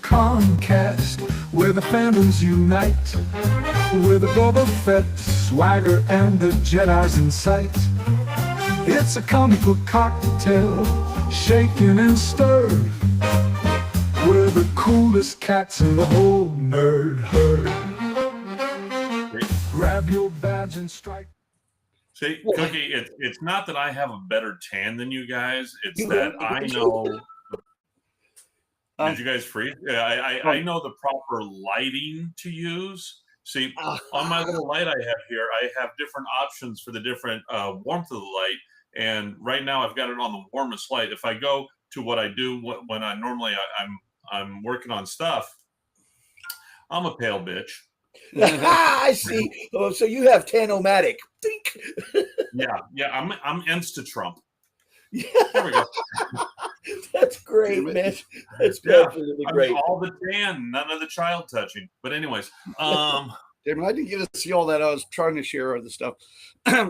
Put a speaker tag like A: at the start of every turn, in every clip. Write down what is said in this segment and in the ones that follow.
A: Concast, where the fandoms unite, with the Boba Fett swagger and the Jedi's in sight. It's a comic book cocktail, shaken and stirred. We're the coolest cats in the whole nerd herd. Grab your badge and strike.
B: See, Cookie, it's not that I have a better tan than you guys. It's that I know. Did you guys freeze? I know the proper lighting to use. See, on my little light I have here, I have different options for the different warmth of the light. And right now I've got it on the warmest light. If I go to what I do when I normally I'm working on stuff, I'm a pale bitch.
C: I see. Oh, so you have Tan-O-Matic.
B: Yeah. I'm Insta Trump.
C: Yeah.
B: There we go.
C: That's great, man. That's definitely great.
B: All the tan, none of the child touching. But anyways,
D: Damn, I didn't get to see all that. I was trying to share other stuff.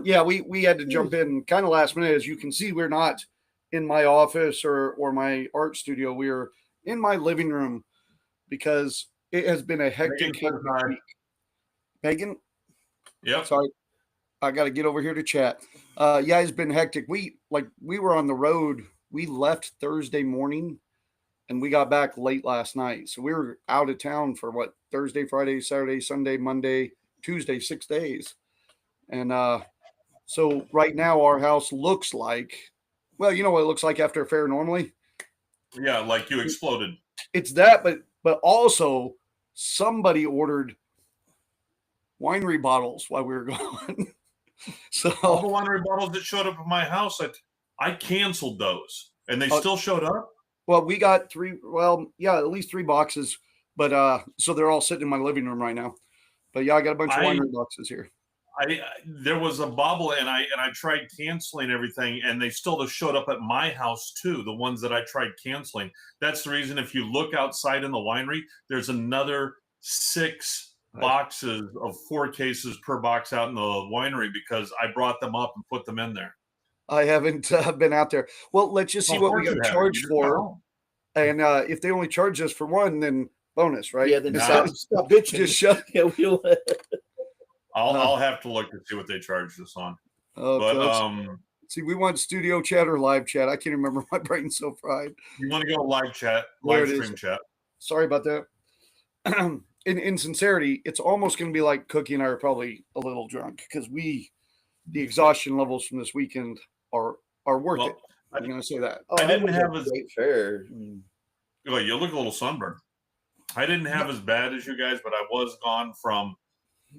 D: Yeah, we had to jump in kind of last minute. As you can see, we're not in my office or my art studio. We're in my living room because it has been a hectic week. Megan?
B: Yep.
D: Sorry. I got to get over here to chat. Yeah, it's been hectic. We were on the road. We left Thursday morning and we got back late last night. So we were out of town for Thursday, Friday, Saturday, Sunday, Monday, Tuesday, 6 days. And so right now our house looks like, well, you know what it looks like after a fair normally?
B: Yeah, like you exploded.
D: It's that, but also somebody ordered winery bottles while we were gone. So
B: all the winery bottles that showed up at my house, I canceled those, and they still showed up.
D: Well, we got at least 3 boxes, but so they're all sitting in my living room right now. But yeah, I got a bunch of winery boxes here.
B: There was a bobble, and I tried canceling everything, and they still showed up at my house too. The ones that I tried canceling. That's the reason. If you look outside in the winery, there's another 6 boxes of 4 cases per box out in the winery because I brought them up and put them in there.
D: I haven't been out there. Well, let's just see what we got charged for. And if they only charge us for one, then bonus, right?
C: Yeah, then stop bitching.
D: Just shut.
C: Yeah,
B: I'll have to look to see what they charged us on.
D: But see, we want studio chat or live chat. I can't remember. My brain's so fried.
B: You want to go live chat, live stream chat?
D: Sorry about that. In sincerity, it's almost going to be like Cookie and I are probably a little drunk because the exhaustion levels from this weekend are worth it. I'm going to say that.
B: I didn't have as
C: fair.
B: Well, you look a little sunburned. I didn't have as bad as you guys, but I was gone from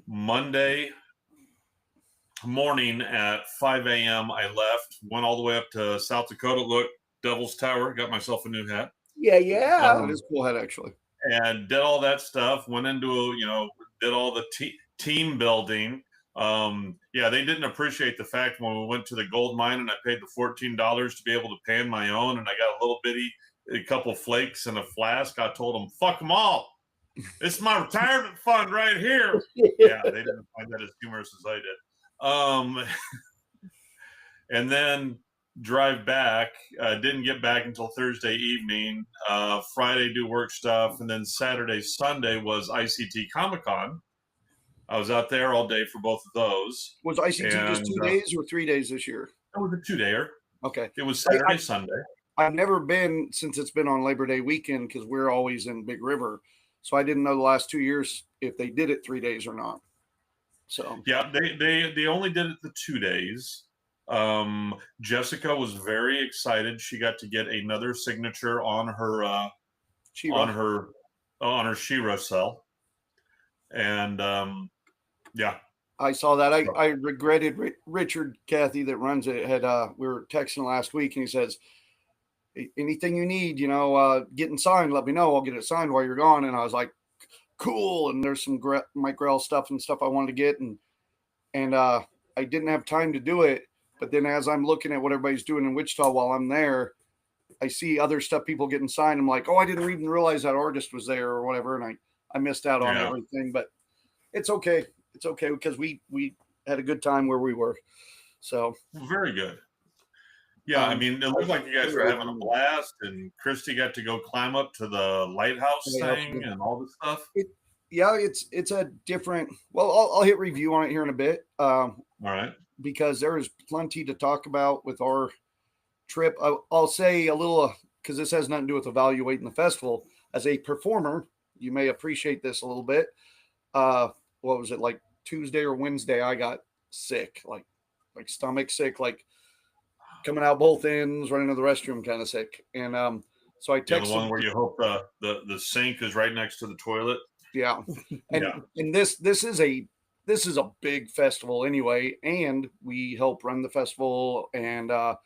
B: Monday morning at 5 a.m. I left, went all the way up to South Dakota. Look, Devil's Tower. Got myself a new hat.
C: Yeah.
D: It is a cool hat, actually.
B: And did all that stuff. Went into did all the team building. Yeah, they didn't appreciate the fact when we went to the gold mine and I paid the $14 to be able to pan my own, and I got a couple flakes and a flask. I told them, fuck them all. It's my retirement fund right here. Yeah, they didn't find that as humorous as I did. And then drive back. Didn't get back until Thursday evening. Friday do work stuff, and then Saturday, Sunday was ICT Comic-Con. I was out there all day for both of those.
D: Was ICT just 2 days or 3 days this year?
B: It was a 2-dayer.
D: Okay.
B: It was Saturday, Sunday.
D: I've never been since it's been on Labor Day weekend because we're always in Big River. So I didn't know the last 2 years if they did it 3 days or not. So
B: yeah, they only did it the 2 days. Jessica was very excited. She got to get another signature on her She-Ra cell. And yeah,
D: I saw that. I regretted Richard Cathy that runs it we were texting last week and he says, anything you need, getting signed, let me know. I'll get it signed while you're gone. And I was like, cool. And there's some Mike Grell stuff and stuff I wanted to get. And I didn't have time to do it. But then as I'm looking at what everybody's doing in Wichita while I'm there, I see other stuff, people getting signed. I'm like, oh, I didn't even realize that artist was there or whatever. And I missed out on everything, but it's okay. It's okay because we had a good time where we were. So
B: very good. Yeah, I mean, it looked like you guys were
C: really
B: having a
C: neat.
B: blast, and Christy got to go climb up to the lighthouse
D: Yeah,
B: thing and all this stuff.
D: Yeah, it's a different. Well, I'll hit review on it here in a bit,
B: All right.
D: because there is plenty to talk about with our trip. I'll say a little, because this has nothing to do with evaluating the festival. As a performer, you may appreciate this a little bit. What was it, like Tuesday or Wednesday? I got sick, like stomach sick, like coming out both ends, running to the restroom, kind of sick. And so I
B: Yeah, the one
D: texted.
B: where you hope the sink is right next to the toilet.
D: Yeah, and
B: Yeah.
D: and this is a big festival anyway, and we help run the festival, and a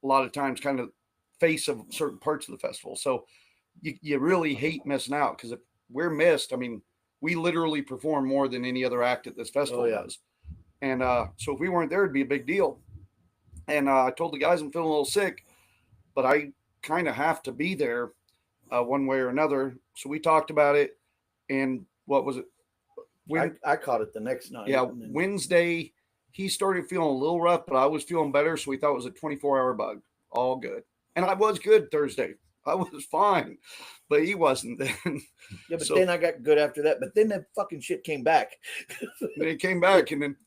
D: lot of times kind of face of certain parts of the festival. So you really hate missing out, because if we're missed, I mean, we literally perform more than any other act at this festival does. And so if we weren't there, it'd be a big deal. And I told the guys I'm feeling a little sick, but I kind of have to be there one way or another. So we talked about it. And what was it?
C: I caught it the next night.
D: Yeah,
C: and then-
D: Wednesday, he started feeling a little rough, but I was feeling better. So we thought it was a 24-hour bug. All good. And I was good Thursday. I was fine, but he wasn't then.
C: Yeah, but
D: So-
C: then I got good after that. But then that fucking shit came back.
D: Then he came back, and then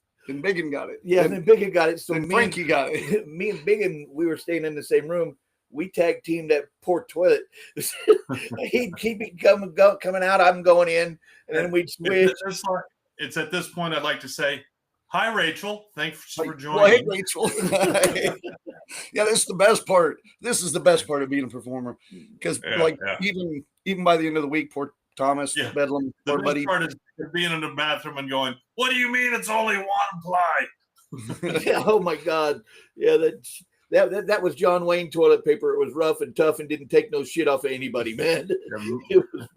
D: Biggin got it.
C: Yeah, and then Biggin got it. So
D: then
C: me,
D: Frankie got it.
C: me and Biggin, we were staying in the same room. We tag teamed that poor toilet. He'd keep it coming out. I'm going in, and then we'd switch.
B: It's at this point I'd like to say, hi, Rachel. Thanks for joining.
D: Well, hey, Rachel. Yeah, this is the best part. This is the best part of being a performer, because even by the end of the week, poor Thomas,
B: Yeah.
D: Bedlam,
B: The
D: poor
B: best
D: buddy.
B: part is being in the bathroom and going, what do you mean it's only one ply?
C: Yeah, oh my God. Yeah, that was John Wayne toilet paper. It was rough and tough and didn't take no shit off of anybody, man. It was,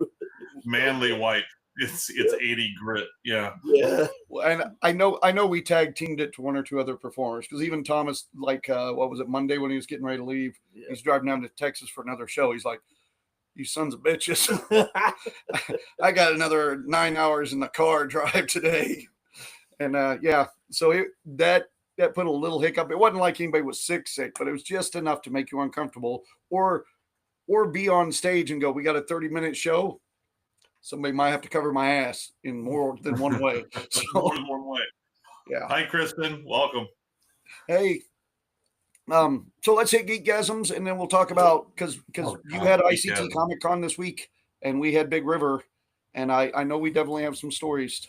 B: Manly white. It's 80 grit. Yeah.
C: yeah.
D: And I know we tag teamed it to one or two other performers, because even Thomas, like what was it, Monday, when he was getting ready to leave, he's driving down to Texas for another show. He's like, "You sons of bitches! I got another 9 hours in the car drive today." And yeah, so that put a little hiccup. It wasn't like anybody was sick, but it was just enough to make you uncomfortable, or be on stage and go, "We got a 30-minute show." Somebody might have to cover my ass in more than one way. So,
B: More than one way.
D: yeah.
B: Hi, Kristen. Welcome.
D: Hey, so let's hit Geekgasms, and then we'll talk about, because
B: Oh,
D: you
B: God,
D: had ICT
B: Geekgasm.
D: Comic Con this week, and we had Big River, and I know we definitely have some stories.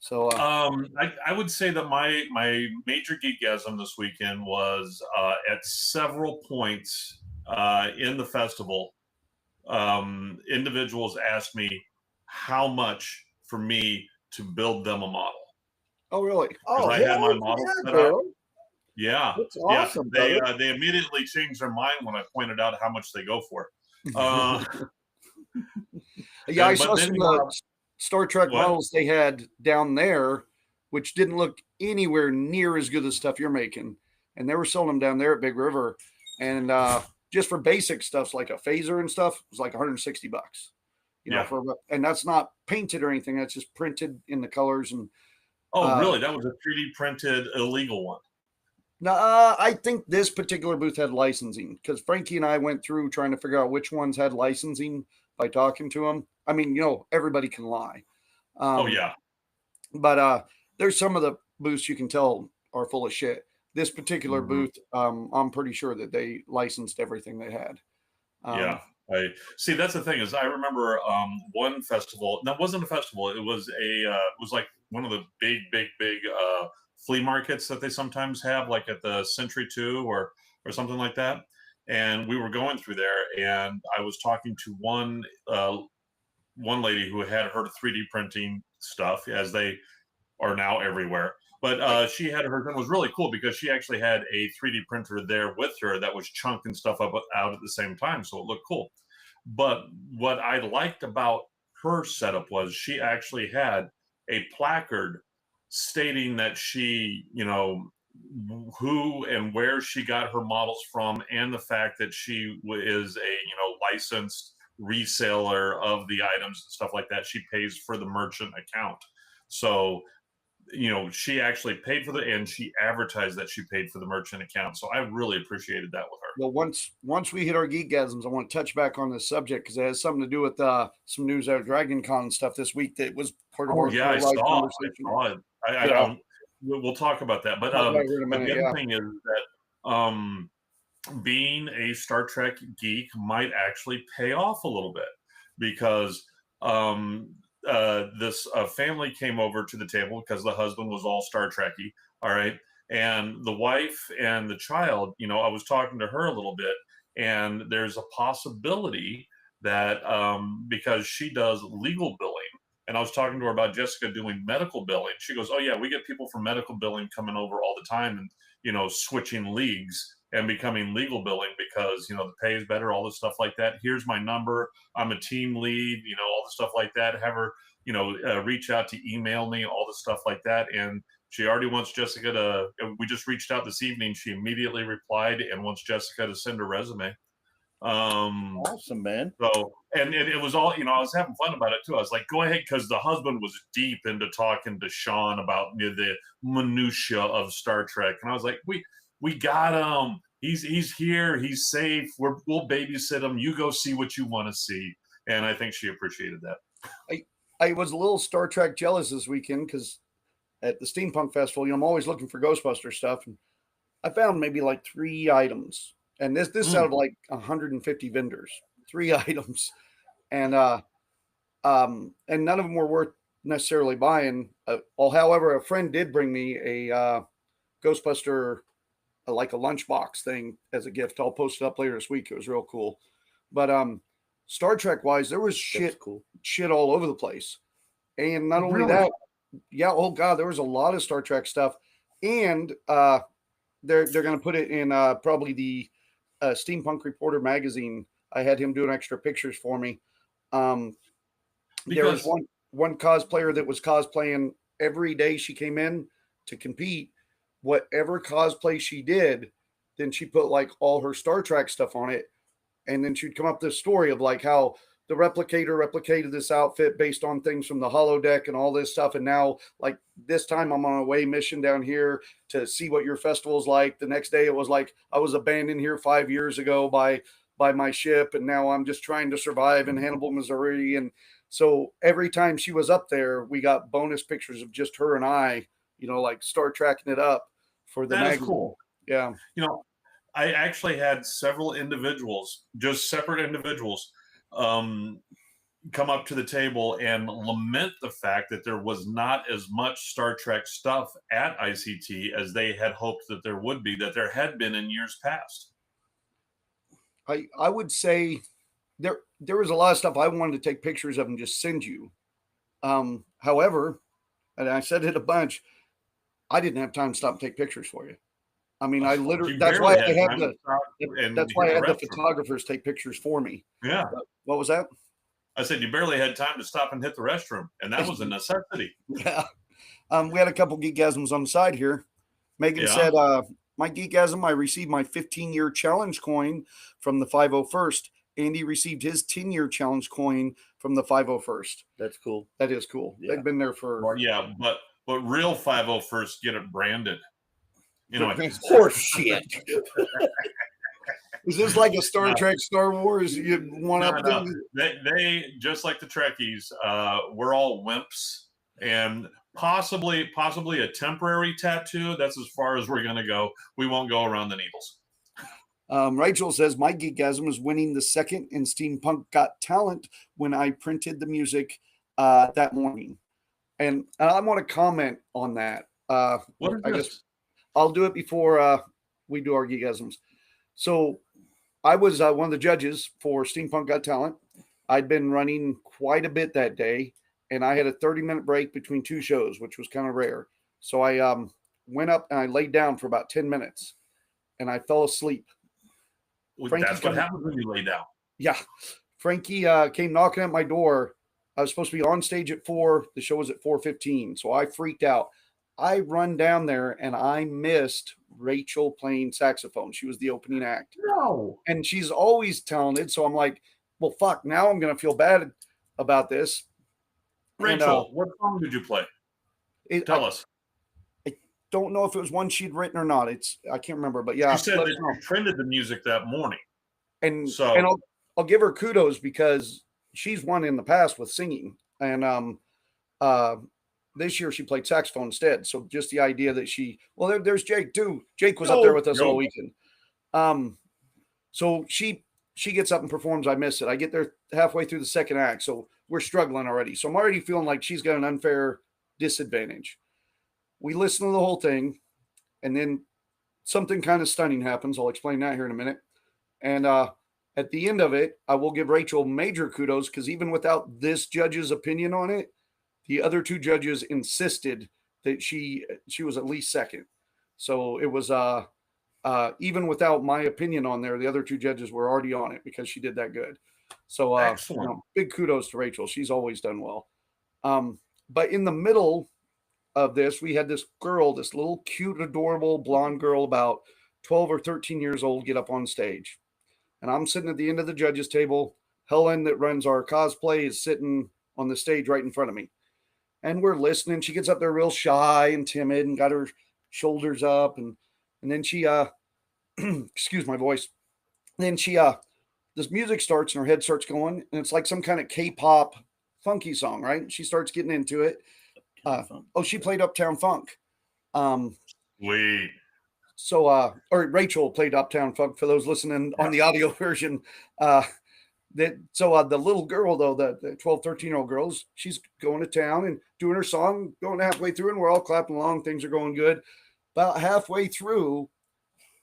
D: So
B: I would say that my major geekgasm this weekend was at several points in the festival. Individuals asked me how much for me to build them a model.
D: oh really?
C: Oh,
B: I had my
C: hell
B: model
C: yeah,
B: set up.
C: bro.
B: Yeah,
C: That's awesome,
B: yeah.
C: brother.
B: They immediately changed their mind when I pointed out how much they go for. Uh,
D: Yeah, I
B: but
D: saw
B: then
D: some
B: you-
D: Star Trek
B: What?
D: models they had down there, which didn't look anywhere near as good as stuff you're making, and they were selling them down there at Big River, and just for basic stuff like a phaser and stuff, it was like $160. You know,
B: Yeah.
D: and that's not painted or anything. That's just printed in the colors. And
B: oh, really? That was a 3D printed illegal one.
D: now, I think this particular booth had licensing, because Frankie and I went through trying to figure out which ones had licensing by talking to them. I mean, everybody can lie.
B: Oh yeah.
D: But there's some of the booths you can tell are full of shit. This particular
B: Mhm.
D: booth, I'm pretty sure that they licensed everything they had.
B: Yeah. I see. That's the thing is, I remember one festival. That wasn't a festival. It was it was like one of the big flea markets that they sometimes have, like at the Century 2 or something like that. And we were going through there, and I was talking to one lady who had her 3D printing stuff, as they are now everywhere. But she had hers, and it was really cool because she actually had a 3D printer there with her that was chunking stuff up out at the same time, so it looked cool. But what I liked about her setup was she actually had a placard stating that she, who and where she got her models from, and the fact that she is a licensed reseller of the items and stuff like that. She pays for the merchant account. So she actually paid for and she advertised that she paid for the merchant account. So I really appreciated that with her.
D: Well, once we hit our geekgasms, I want to touch back on this subject because it has something to do with some news out of Dragon Con and stuff this week that was part of our
B: I
D: live
B: saw
D: conversation.
B: it. I
D: Yeah.
B: don't. We'll talk about that. But
D: Talk about it in a
B: but
D: minute,
B: the
D: yeah.
B: other thing is that being a Star Trek geek might actually pay off a little bit because this family came over to the table because the husband was all Star Trekky. All right. And the wife and the child, I was talking to her a little bit, and there's a possibility that because she does legal billing, and I was talking to her about Jessica doing medical billing. She goes, "Oh yeah, we get people from medical billing coming over all the time, and switching leagues and becoming legal billing because the pay is better, all this stuff like that. Here's my number. I'm a team lead, all the stuff like that. Have her, reach out to email me, all the stuff like that." And she already wants Jessica to. We just reached out this evening. She immediately replied and wants Jessica to send her resume.
C: Awesome, man.
B: So, and it was all, I was having fun about it too. I was like, go ahead, because the husband was deep into talking to Sean about the minutia of Star Trek, and I was like, we got him. He's here. He's safe. We'll babysit him. You go see what you want to see, and I think she appreciated that.
D: I was a little Star Trek jealous this weekend because at the Steampunk Festival, I'm always looking for Ghostbuster stuff, and I found maybe like 3 items. And this out of like 150 vendors, 3 items, and none of them were worth necessarily buying. However, a friend did bring me a Ghostbuster, like a lunchbox thing as a gift. I'll post it up later this week. It was real cool. But Star Trek wise, there was shit all over the place, and not only that, oh god, there was a lot of Star Trek stuff, and they're going to put it in probably the Steampunk Reporter magazine. I had him doing extra pictures for me. There was one cosplayer that was cosplaying every day she came in to compete. Whatever cosplay she did, then she put like all her Star Trek stuff on it, and then she'd come up with this story of like how the replicator replicated this outfit based on things from the holodeck and all this stuff. And now, like this time, I'm on a away mission down here to see what your festival's like. The next day, it was like I was abandoned here 5 years ago by my ship, and now I'm just trying to survive in Hannibal, Missouri. And so every time she was up there, we got bonus pictures of just her and I, like Star Trekking it up for the magazine.
B: Cool.
D: Yeah.
B: I actually had several individuals, just separate individuals, come up to the table and lament the fact that there was not as much Star Trek stuff at ICT as they had hoped that there would be, that there had been in years past.
D: I would say there was a lot of stuff I wanted to take pictures of and just send you. However, and I said it a bunch, I didn't have time to stop and take pictures for you. I mean, I literally, that's why I had the photographers take pictures for me.
B: Yeah.
D: What was that?
B: I said, you barely had time to stop and hit the restroom, and that was a necessity.
D: Yeah. We had a couple geekgasms on the side here. Megan said, my geekgasm, I received my 15-year challenge coin from the 501st. Andy received his 10-year challenge coin from the 501st.
C: That's cool.
D: That is cool.
C: Yeah.
D: They've been there for...
B: Well, yeah, but real 501st get it branded.
C: Horse shit.
D: Is this like a Star Trek, Star Wars? You one up?
B: No. They just like the Trekkies. We're all wimps, and possibly a temporary tattoo. That's as far as we're gonna go. We won't go around the needles.
D: Rachel says my geekgasm is winning the second in Steampunk Got Talent when I printed the music that morning, and I want to comment on that.
B: What is
D: I
B: this?
D: guess I'll do it before we do our geekgasms. So I was one of the judges for Steampunk Got Talent. I'd been running quite a bit that day, and I had a 30-minute break between 2 shows, which was kind of rare. So I went up and I laid down for about 10 minutes, and I fell asleep.
B: That's what happens when you lay down.
D: Yeah. Frankie came knocking at my door. I was supposed to be on stage at 4. The show was at 4:15, so I freaked out. I run down there and I missed Rachel playing saxophone. She was the opening act.
B: No.
D: And she's always talented. So I'm like, well, fuck, now I'm going to feel bad about this.
B: Rachel, what song did you play? Tell us.
D: don't know if it was one she'd written or not. I can't remember, but yeah.
B: You said
D: let
B: that
D: us know.
B: you printed the music that morning.
D: And
B: So-
D: and I'll give her kudos because she's won in the past with singing. And this year she played saxophone instead. So just the idea that there's Jake too. Jake was up there with us all weekend. So she gets up and performs. I miss it. I get there halfway through the second act, so we're struggling already. So I'm already feeling like she's got an unfair disadvantage. We listen to the whole thing, and then something kind of stunning happens. I'll explain that here in a minute. And at the end of it, I will give Rachel major kudos because even without this judge's opinion on it, the other two judges insisted that she was at least second. So it was even without my opinion on there, the other two judges were already on it because she did that good. So
B: Excellent.
D: big kudos to Rachel. She's always done well. But in the middle of this, we had this girl, this little cute, adorable blonde girl, about 12 or 13 years old, get up on stage. And I'm sitting at the end of the judges table. Helen, that runs our cosplay, is sitting on the stage right in front of me. And we're listening. She gets up there real shy and timid and got her shoulders up. And then she, excuse my voice. Then she, this music starts and her head starts going. And it's like some kind of K-pop funky song, right? She starts getting into it. She played Uptown Funk.
B: Sweet.
D: So, or Rachel played Uptown Funk for those listening on the audio version. The little girl, though, the 12, 13-year-old girls, she's going to town and doing her song, going halfway through, and we're all clapping along. Things are going good. About halfway through,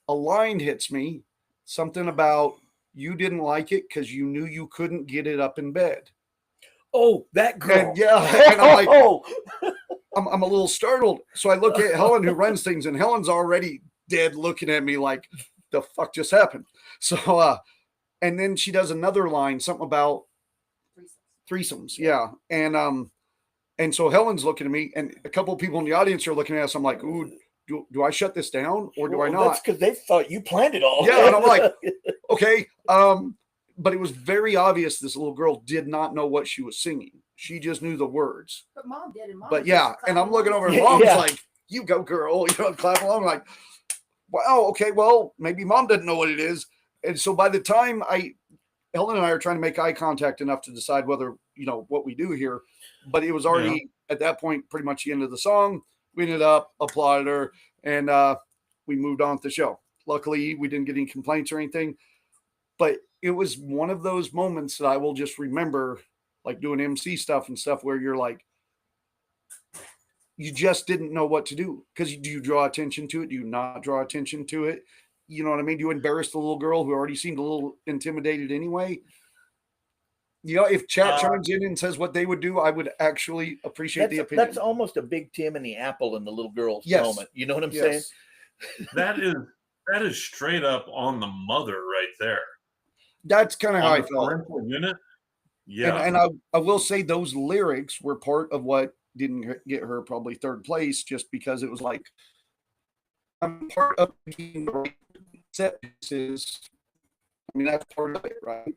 D: a line hits me, something about you didn't like it because you knew you couldn't get it up in bed.
C: Oh, that girl.
D: And and I'm like, I'm a little startled. So I look at Helen, who runs things, and Helen's already dead looking at me like, the fuck just happened? So, and then she does another line, something about threesomes. Yeah. And so Helen's looking at me, and a couple of people in the audience are looking at us. I'm like, ooh, do I shut this down or do I not?
C: That's because they thought you planned it all.
D: Yeah. And I'm like, okay. But it was very obvious this little girl did not know what she was singing. She just knew the words.
E: But mom did. And mom
D: But
E: was
D: yeah,
E: just
D: and I'm looking over, and
C: Yeah,
D: mom's
C: yeah.
D: like, you go, girl. Clap along. Like, wow, okay, well, maybe mom doesn't know what it is. And so by the time Helen and I are trying to make eye contact enough to decide whether, what we do here. But it was already at that point pretty much the end of the song. We ended up, applauded her, and we moved on with the show. Luckily, we didn't get any complaints or anything. But it was one of those moments that I will just remember, like doing MC stuff and stuff, where you're like, you just didn't know what to do. Because do you draw attention to it? Do you not draw attention to it? You know what I mean? Do you embarrass the little girl who already seemed a little intimidated anyway? If chat chimes in and says what they would do, I would actually appreciate the opinion.
C: That's almost a Big Tim and the Apple in the little girl's
D: Yes.
C: moment. You know what I'm saying?
B: That is straight up on the mother right there.
D: That's kind of how
B: On
D: I
B: the
D: felt.
B: parental unit. Yeah.
D: And I will say those lyrics were part of what didn't get her probably third place, just because it was like, I'm part of the right set pieces. I mean, that's part of it, right?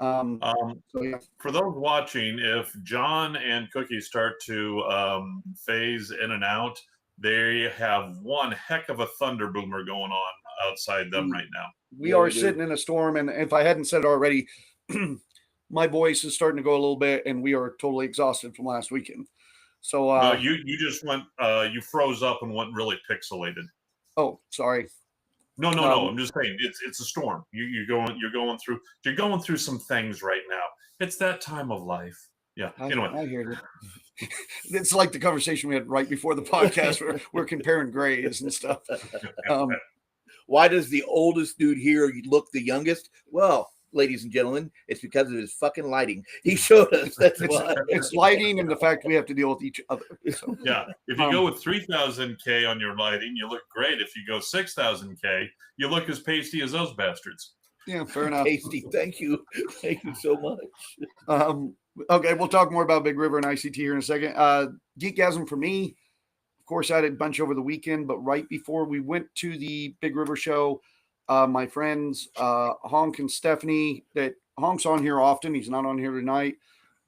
D: So yeah.
B: For those watching, if John and Cookie start to phase in and out, they have one heck of a thunder boomer going on outside them right now.
D: We
C: Yeah,
D: are
C: we do.
D: sitting in a storm, and if I hadn't said it already, my voice is starting to go a little bit, and we are totally exhausted from last weekend. So,
B: No, you just went, you froze up and went really pixelated.
D: oh, sorry.
B: No. I'm just saying it's a storm. You're going through some things right now. It's that time of life. Yeah. Anyway,
D: I hear it. It's like the conversation we had right before the podcast where we're comparing grades and stuff.
C: Why does the oldest dude here look the youngest? Well, ladies and gentlemen, it's because of his fucking lighting. He showed us. That's why.
D: It's lighting and the fact we have to deal with each other. So,
B: yeah. If you go with 3,000K on your lighting, you look great. If you go 6,000K, you look as pasty as those bastards.
D: yeah, fair enough.
C: Tasty. Thank you. Thank you so much.
D: Okay, we'll talk more about Big River and ICT here in a second. Geekgasm for me, of course, I had a bunch over the weekend, but right before we went to the Big River show, my friends Honk and Stephanie, that Honk's on here often, he's not on here tonight,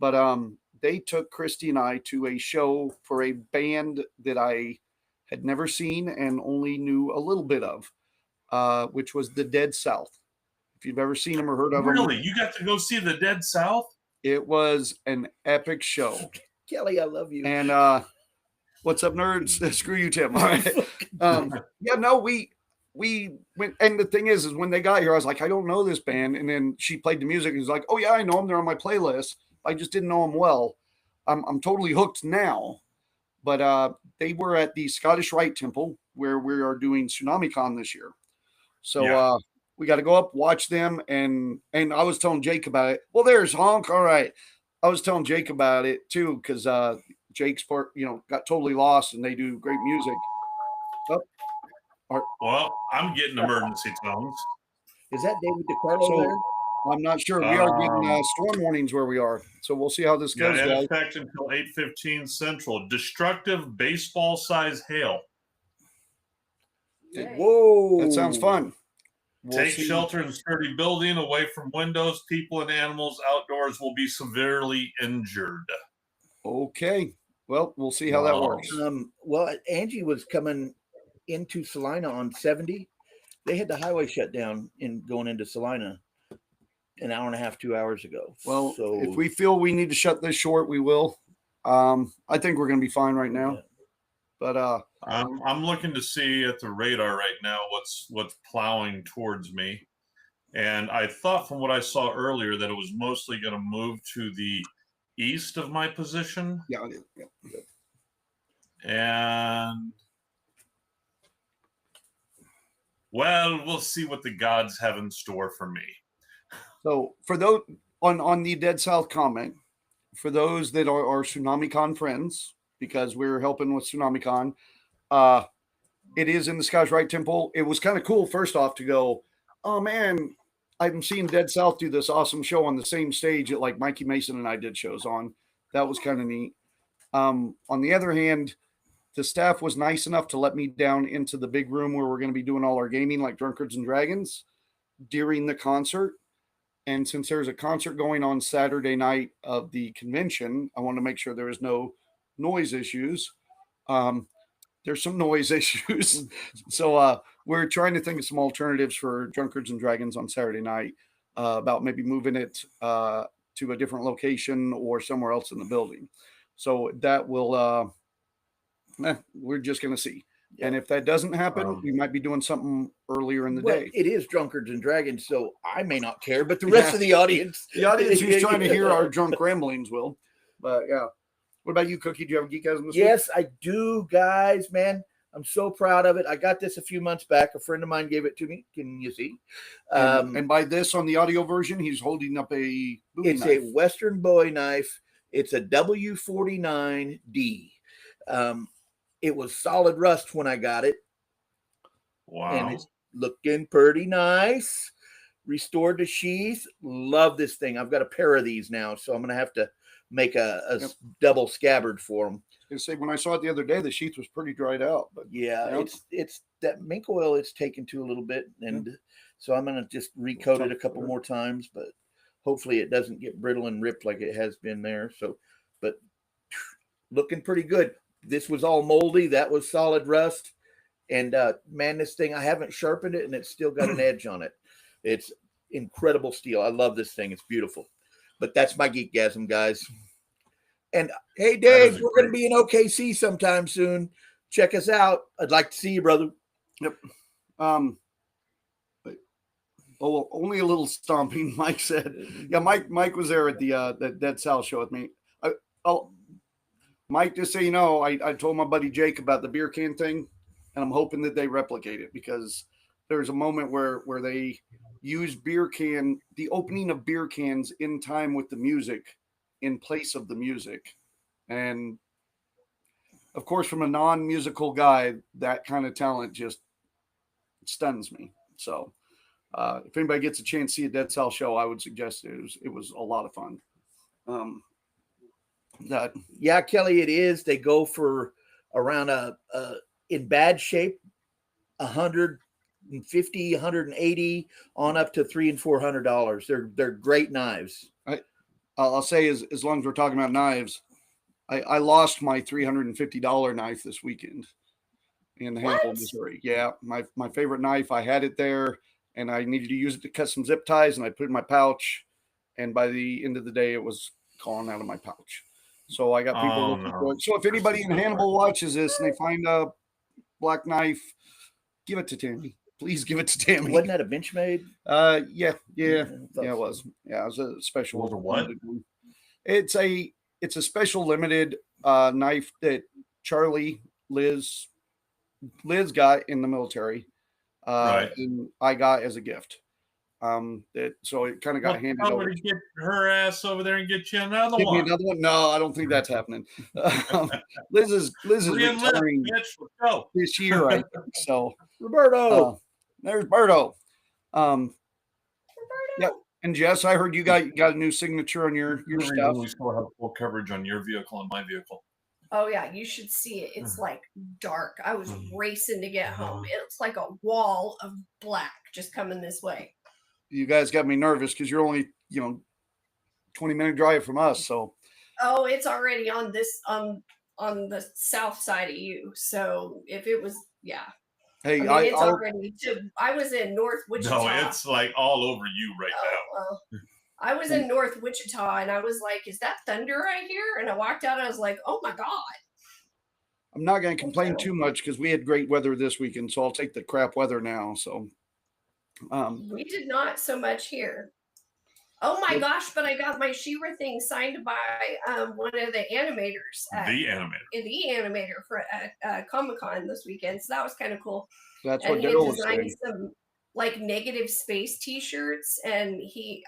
D: but they took Christy and I to a show for a band that I had never seen and only knew a little bit of, which was the Dead South. If you've ever seen them or heard of them,
B: Really? You got to go see the Dead South?
D: it was an epic show.
C: Kelly, I love you.
D: And what's up, nerds? Screw you, Tim. All right. Yeah, no, we went, and the thing is when they got here, I was like, I don't know this band. And then she played the music and was like, oh yeah, I know them. They're on my playlist. I just didn't know them well. I'm totally hooked now. But they were at the Scottish Rite Temple where we are doing TsunamiCon this year. So
B: Yeah.
D: we got to go up, watch them, and I was telling Jake about it. Well, there's Honk. All right. I was telling Jake about it too, because Jake's part, got totally lost, and they do great music.
B: Well, I'm getting emergency tones.
C: Is that David DiCarlo
D: So-
C: there?
D: I'm not sure. We are getting storm warnings where we are, so we'll see how this
B: Yeah,
D: goes,
B: in
D: guys.
B: effect until 8:15 Central. Destructive baseball-size hail.
C: Whoa.
D: That sounds fun. We'll
B: Take
D: see.
B: shelter in sturdy building away from windows. People and animals outdoors will be severely injured.
D: Okay. Well, we'll see how that
B: Wow.
D: works.
C: Well, Angie was coming into Salina on 70. They had the highway shut down going into Salina an hour and a half, 2 hours ago.
D: Well,
C: so
D: if we feel we need to shut this short, we will. I think we're going to be fine right now.
C: Yeah.
D: But
B: I'm looking to see at the radar right now what's plowing towards me, and I thought from what I saw earlier that it was mostly going to move to the east of my position,
D: yeah.
B: and well, we'll see what the gods have in store for me.
D: So for those on the Dead South comment, for those that are TsunamiCon friends, because we're helping with TsunamiCon, it is in the Scottish Rite Temple. It was kind of cool, first off, to go, oh man, I'm seeing Dead South do this awesome show on the same stage that like Mikey Mason and I did shows on. That was kind of neat. On the other hand, the staff was nice enough to let me down into the big room where we're going to be doing all our gaming like Drunkards and Dragons during the concert. And since there's a concert going on Saturday night of the convention, I want to make sure there is no noise issues. There's some noise issues. So we're trying to think of some alternatives for Drunkards and Dragons on Saturday night, about maybe moving it to a different location or somewhere else in the building. So that will, we're just going to see.
C: Yeah.
D: And if that doesn't happen, we might be doing something earlier in the
C: well,
D: day.
C: it is Drunkards and Dragons, so I may not care, but the rest of the audience.
D: The audience who's trying to hear our drunk ramblings will. But yeah. What about you, Cookie? Do you have a Geekasm this week?
C: Yes, I do, guys, man. I'm so proud of it. I got this a few months back. A friend of mine gave it to me. Can you see?
D: And by this, on the audio version, he's holding up a Bowie
C: It's
D: knife.
C: a Western Bowie knife. It's a W49D. It was solid rust when I got it,
B: Wow.
C: and it's looking pretty nice. Restored the sheath. Love this thing. I've got a pair of these now, so I'm going to have to make a
D: Yep.
C: double scabbard for them.
D: I was gonna say, when I saw it the other day, the sheath was pretty dried out. But
C: Yeah,
D: Yep.
C: it's that mink oil it's taken to a little bit, and so I'm gonna just recoat it a couple more times, but hopefully it doesn't get brittle and ripped like it has been there. So, but looking pretty good. This was all moldy. That was solid rust, and man, this thing I haven't sharpened it, and it's still got an edge on it. It's incredible steel. I love this thing. It's beautiful. But that's my Geekgasm, guys. And hey, Dave,
B: is
C: we're going to be in OKC sometime soon. Check us out. I'd like to see you, brother.
D: only a little stomping, Mike said. Yeah, Mike was there at the Dead South show with me. Mike, just so you know, I told my buddy Jake about the beer can thing, and I'm hoping that they replicate it, because there's a moment where they use the opening of beer cans in time with the music in place of the music. And of course, from a non-musical guy, that kind of talent just stuns me. So if anybody gets a chance to see a Dead South show, I would suggest it was a lot of fun.
C: Yeah, Kelly, it is. They go for around in bad shape, 150, 180 on up to $300 and $400. They're great knives.
D: I'll say, as long as we're talking about knives, I lost my $350 knife this weekend. in
E: What?
D: Hannibal, Missouri. Yeah, my favorite knife. I had it there, and I needed to use it to cut some zip ties, and I put it in my pouch. And by the end of the day, it was calling out of my pouch. So I got people
B: Oh,
D: looking
B: no.
D: for it. So if anybody in Hannibal watches this and they find a black knife, give it to Tammy. Please give it to Tammy.
C: Wasn't that a Benchmade?
D: Yeah, it
C: thought
D: was.
C: so.
D: Yeah, it was a special.
B: Was it what?
D: limited one. It's a special limited knife that Charlie Liz got in the military,
B: Right.
D: and I got as a gift. So it kind of got
B: Well,
D: handed
B: how
D: over.
B: would he get her ass over there and get you another
D: Give me
B: one?
D: another one? No, I don't think that's happening. Liz is
B: Re-enlist,
D: retiring
B: bitch. Let's go.
D: this year, I think. So
C: Roberto.
D: there's Berto. Yeah, and Jess, I heard you got a new signature on your stuff.
B: We still have full coverage on your vehicle and my vehicle.
E: Oh yeah, you should see it. It's like dark. I was
B: Mhm.
E: racing to get home. It's like a wall of black just coming this way.
D: You guys got me nervous because you're only 20-minute drive from us. So
E: Oh, it's already on this on the south side of you. So if it was, yeah.
D: hey,
E: I mean, it's already to. I was in North Wichita.
B: No, it's like all over you right
E: Oh, well, I was in North Wichita, and I was like, "Is that thunder I hear?" And I walked out. I was like, "Oh my god!"
D: I'm not going to complain too much because we had great weather this weekend. So I'll take the crap weather now. So
E: We did not so much here. Oh my gosh! But I got my She-Ra thing signed by one of the animators.
B: now. The animator.
E: The animator for Comic-Con this weekend, so that was kind of cool.
D: that's
E: And
D: what
E: he had
D: Daryl was
E: designed
D: saying.
E: some like negative space T-shirts, and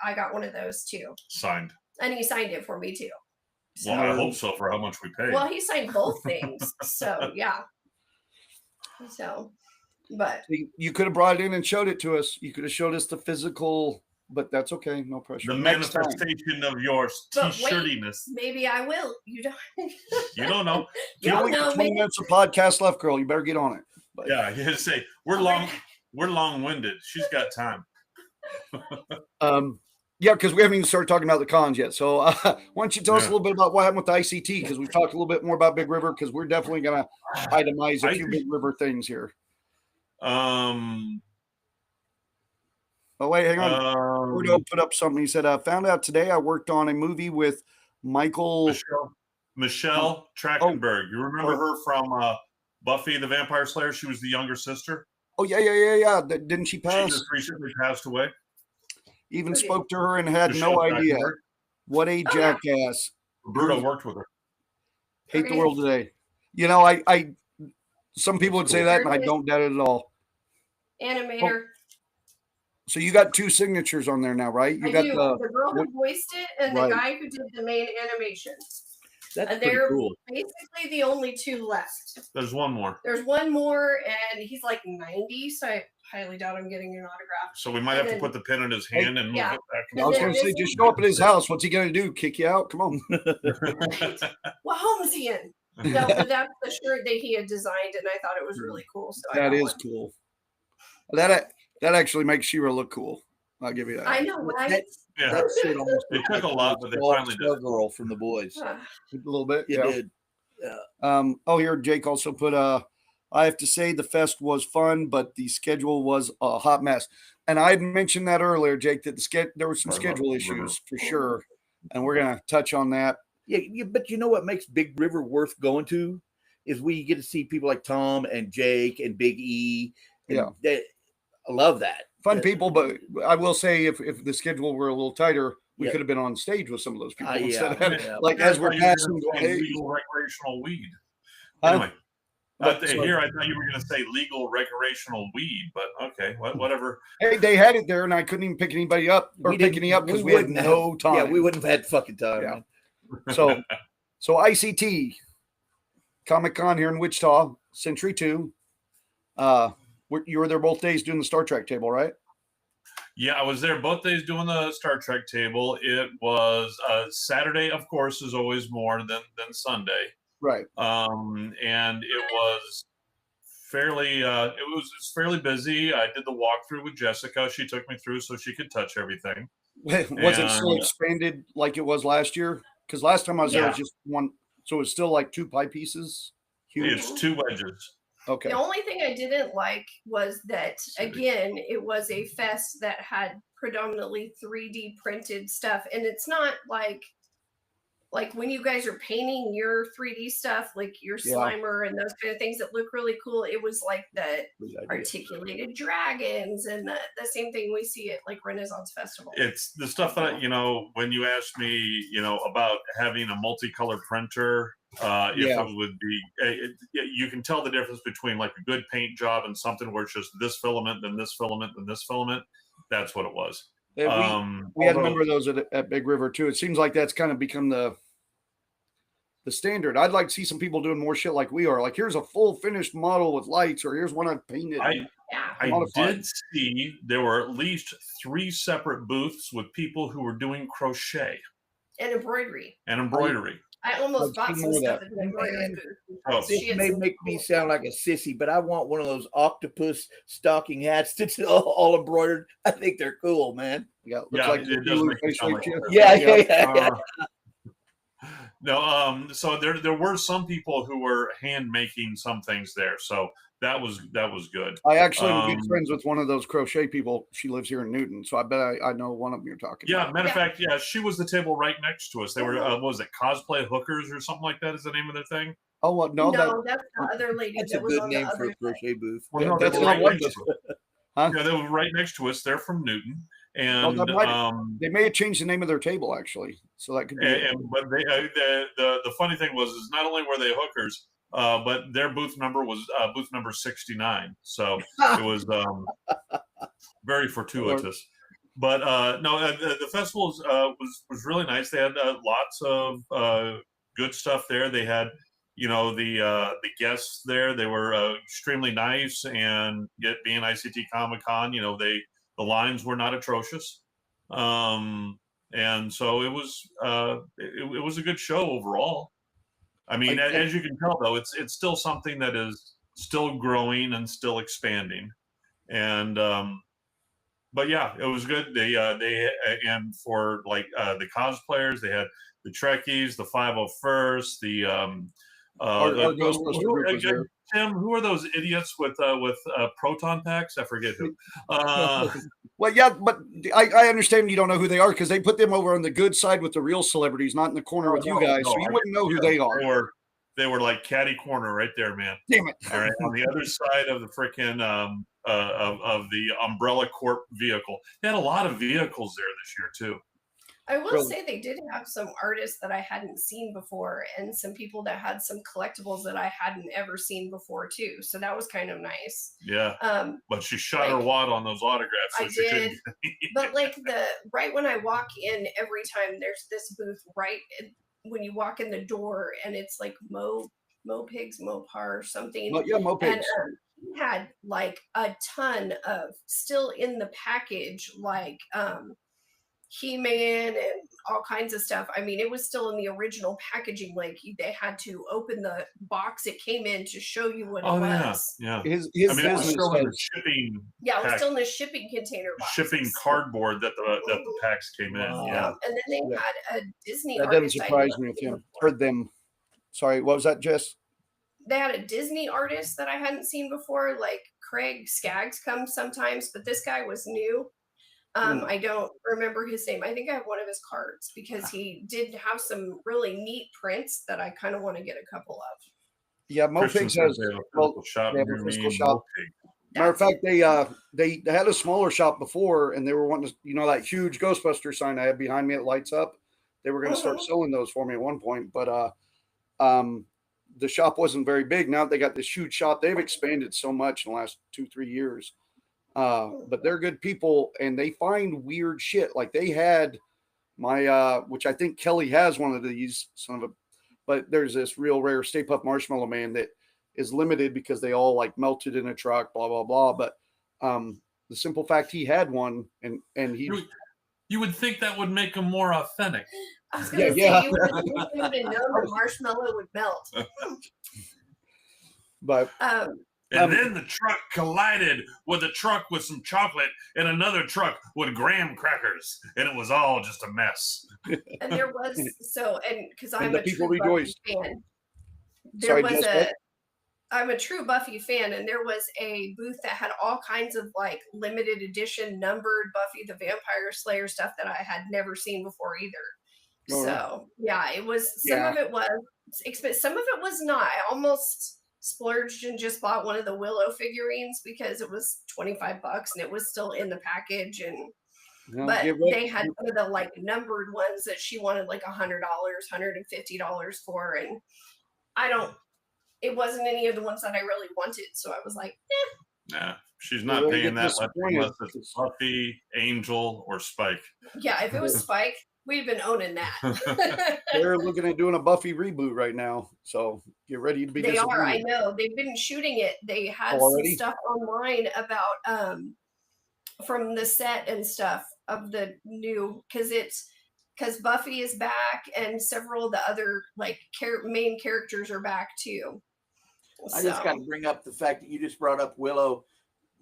E: I got one of those too,
B: Signed.
E: and he signed it for me too. So,
B: Well, I hope so for how much we paid.
E: well, he signed both things, so yeah. So, but
D: You could have brought it in and showed it to us. You could have showed us the physical, but that's okay. No pressure.
B: the
D: Next time.
B: manifestation of your
E: But wait.
B: t-shirtiness.
E: maybe I will. You don't.
B: You don't know.
D: You
E: don't
D: only got
E: know.
D: 20 minutes of podcast left, girl. You better get on it. But
B: Yeah, you just say we're long-winded. She's got time.
D: yeah, because we haven't even started talking about the cons yet. So why don't you tell us a
B: Yeah.
D: little bit about what happened with the ICT? Because we've talked a little bit more about Big River because we're definitely going to itemize a few Big River things here. Oh, wait, hang on. Bruno put up something. He said, found out today I worked on a movie with Michael.
B: Michelle Trachtenberg. You remember her from Buffy the Vampire Slayer? She was the younger sister.
D: Oh, yeah. Didn't she
B: She
D: pass?
B: just recently passed away.
D: Even
E: Okay.
D: spoke to her and had
B: Michelle
D: no idea.
B: Trachtenberg.
D: What a
E: Oh, yeah.
D: jackass.
B: Bruno worked with her.
D: Hate the
E: Okay.
D: world today. You know, I some people would say that, and I
E: Cool.
D: don't doubt it at all.
E: Animator.
D: So you got two signatures on there now, right? You
E: I
D: got
E: do. The girl who voiced it and
D: Right.
E: the guy who did the main animation.
C: That's
E: And
C: pretty
E: they're
C: cool.
E: basically the only two left.
B: There's one more.
E: There's one more, and he's like 90, so I highly doubt I'm getting an autograph.
B: So we might have to put the pen in his hand and move
E: Yeah.
B: it back.
D: I was
E: And
D: going to
E: then
D: say,
E: this
D: just
E: one-
D: show up at his house. What's he going to do? Kick you out? Come on.
E: What home is he in? No, but that's the shirt that he had designed, and I thought it was really cool. So I
D: That
E: got
D: is
E: one.
D: cool. That actually makes She-Ra look cool. I'll give you that.
E: I know, right?
B: Yeah,
C: That shit almost
B: it
C: looked
B: took a
C: like
B: lot, but they
C: Small-
B: finally did.
C: Small Girl from the boys.
E: Huh.
D: A little bit.
C: You
D: Yeah.
C: did.
D: Here Jake also put I have to say the fest was fun, but the schedule was a hot mess. And I had mentioned that earlier, Jake, that there were some schedule issues for sure. And we're gonna touch on that.
C: Yeah, but you know what makes Big River worth going to is we get to see people like Tom and Jake and Big E. And
D: Yeah.
C: I love that.
D: Fun
C: Yeah.
D: people, but I will say if the schedule were a little tighter, we
C: Yeah.
D: could have been on stage with some of those people
C: Yeah,
D: instead of
C: yeah.
D: like
B: I
D: as we're
B: thought you were
D: passing.
B: gonna
D: Going,
B: say
D: hey,
B: legal recreational weed.
D: Huh?
B: Anyway,
D: Sorry.
B: here I thought you were going to say legal recreational weed, but okay, whatever.
D: hey, they had it there, and I couldn't even pick anybody up or
C: We
D: pick
C: didn't-
D: any up because we had
C: wouldn't
D: no
C: have-
D: time.
C: Yeah, we wouldn't have had fucking time.
D: Yeah.
C: Man.
D: So ICT Comic Con here in Wichita, Century 2. You were there both days doing the Star Trek table, right?
B: Yeah, I was there both days doing the Star Trek table. It was Saturday, of course, is always more than Sunday.
D: Right.
B: And it was fairly it's fairly busy. I did the walkthrough with Jessica. She took me through so she could touch everything.
D: Was it still
B: And-
D: expanded like it was last year? Because last time I was there, it was
B: Yeah.
D: just one. So it's still like two pie pieces. Huge.
B: It's two wedges.
D: Okay.
E: The only thing I didn't like was that, again, it was a fest that had predominantly 3D printed stuff. And it's not like when you guys are painting your 3D stuff, like your
D: Yeah.
E: Slimer and those kind of things that look really cool. It was like the articulated dragons and the same thing we see at like Renaissance Festival.
B: It's the stuff that, when you asked me, about having a multicolor printer, if it would be, you can tell the difference between like a good paint job and something where it's just this filament, then this filament, then this filament. That's what it was.
D: Yeah, we had a number of those at Big River too. It seems like that's kind of become the standard. I'd like to see some people doing more shit like we are. Like, here's a full finished model with lights, or here's one I've painted.
B: I did see there were at least 3 separate booths with people who were doing crochet
E: and embroidery. I almost bought some stuff at the embroidery booth.
C: This may make me sound like a sissy, but I want one of those octopus stocking hats that's all embroidered. I think they're cool, man.
B: Yeah, it does make me sound like
C: yeah.
B: No, so there were some people who were hand making some things there, so that was good.
D: I actually am good friends with one of those crochet people. She lives here in Newton, so I bet I know one of them you're talking about.
B: Matter of fact, she was the table right next to us. They were what was it, cosplay hookers or something like that? Is the name of their thing?
D: Oh, well,
E: no, that's the other lady.
C: That's
E: that
C: a
E: was
C: good
E: on
C: name
E: the
C: for a crochet booth.
B: Well, no,
D: that's
B: right
D: not
B: next to us.
D: Huh?
B: Yeah, they were right next to us. They're from Newton, and
D: they may have changed the name of their table actually, so that could be.
B: But they, the funny thing was not only were they hookers, but their booth number was booth number 69. So it was very fortuitous. But no, the festival was really nice. They had lots of good stuff there. They had, the guests there. They were extremely nice, and yet being ICT Comic-Con, the lines were not atrocious. And so it was a good show overall. I mean, as you can tell, though, it's still something that is still growing and still expanding. And but yeah, it was good. They and for like the cosplayers, they had the Trekkies, the 501st, the Tim, who are those idiots with proton packs? I forget who.
D: Well, yeah, but I understand you don't know who they are because they put them over on the good side with the real celebrities, not in the corner with you guys. So you wouldn't know who they are.
B: They were like catty corner right there, man.
D: Damn it!
B: All right, on the other side of the freaking of the Umbrella Corp vehicle. They had a lot of vehicles there this year too.
E: I will say they did have some artists that I hadn't seen before, and some people that had some collectibles that I hadn't ever seen before too. So that was kind of nice.
B: Yeah. But she shot her wad on those autographs. So
E: I did. But like right when I walk in, every time there's this booth right when you walk in the door, and it's like Mopigs, Mopar, something.
D: Well, yeah, Mopigs.
E: And he had like a ton of still in the package, like He-Man and all kinds of stuff. I mean, it was still in the original packaging. Like they had to open the box it came in to show you what it was.
B: Yeah.
D: His
B: it was still in the shipping.
E: Yeah, it was still in the shipping container box.
B: Shipping cardboard that the packs came in. Yeah.
E: And then they had a Disney.
D: That doesn't surprise me with him. Heard them. Sorry, what was that, Jess?
E: They had a Disney artist that I hadn't seen before. Like Craig Skaggs comes sometimes, but this guy was new. I don't remember his name. I think I have one of his cards because he did have some really neat prints that I kind of want to get a couple of.
D: Yeah, Mopigs has a physical shop. Matter of fact, they had a smaller shop before, and they were wanting to, that huge Ghostbuster sign I have behind me that lights up. They were going to start selling those for me at one point, but the shop wasn't very big. Now they got this huge shop. They've expanded so much in the last 2-3 years. But they're good people, and they find weird shit. Like they had my, which I think Kelly has one of these, but there's this real rare Stay Puft Marshmallow Man that is limited because they all like melted in a truck, blah, blah, blah. But the simple fact he had one and he.
B: You would think that would make him more authentic.
E: I was going to say, you would know the marshmallow would melt.
D: But.
B: And then the truck collided with a truck with some chocolate and another truck with graham crackers, and it was all just a mess.
E: And there was because I'm a
D: people
E: true
D: rejoiced.
E: fan.
D: There was
E: I'm a true Buffy fan, and there was a booth that had all kinds of like limited edition numbered Buffy the Vampire Slayer stuff that I had never seen before either.
D: Oh, yeah.
E: So yeah, it was some
D: Yeah.
E: of it was expensive, some of it was not. I almost splurged and just bought one of the Willow figurines because it was $25 and it was still in the package. And but
D: Get ready-
E: they had some of the like numbered ones that she wanted like $100, $150 for, and I don't. It wasn't any of the ones that I really wanted, so I was like,
B: Nah, she's
D: You're
B: not
D: gonna
B: paying
D: get
B: that much unless
D: disappointed.
B: it's Buffy, Angel, or Spike.
E: yeah. If it was Spike, we'd have been owning that.
D: They're looking at doing a Buffy reboot right now, so get ready to be
E: They are. I
D: disappointed.
E: know. They've been shooting it. They had
D: Already?
E: some stuff online about from the set and stuff of the new because Buffy is back and several of the other like main characters are back too.
F: I just got to bring up the fact that you just brought up Willow,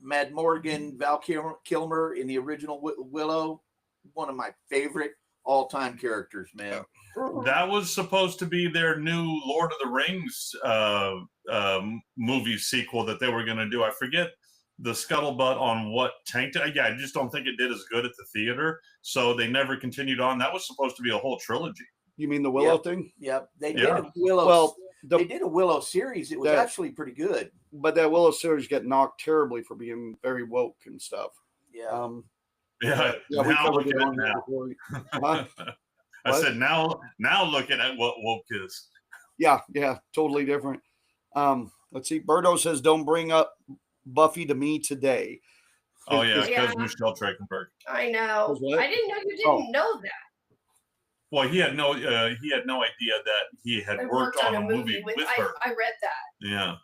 F: Mad Morgan, Val Kilmer in the original Willow, one of my favorite all-time characters, man.
B: That was supposed to be their new Lord of the Rings movie sequel that they were going to do. I forget the scuttlebutt on what tanked it. Yeah, I just don't think it did as good at the theater, so they never continued on. That was supposed to be a whole trilogy.
D: You mean the Willow
F: Yep.
D: thing?
F: Yep, they did
B: Yeah.
F: a Willow.
D: Well,
F: they did a Willow series. It was
D: that-
F: actually pretty good.
D: but that Willow series got knocked terribly for being very woke and stuff.
F: Yeah.
B: Yeah,
D: Yeah, we
B: now
D: covered
B: look
D: it
B: at it
D: on there
B: now.
D: before. Huh?
B: I
D: What?
B: said now looking at what woke is.
D: Yeah, totally different. Let's see. Birdo says, "Don't bring up Buffy to me today."
B: Oh yeah,
E: Yeah.
B: because Michelle Trachtenberg.
E: I know.
D: Was what?
E: I didn't know you didn't
D: Oh.
E: know that.
B: Well, he had no idea that he had
E: I
B: worked on a movie with her.
E: I read that.
B: Yeah.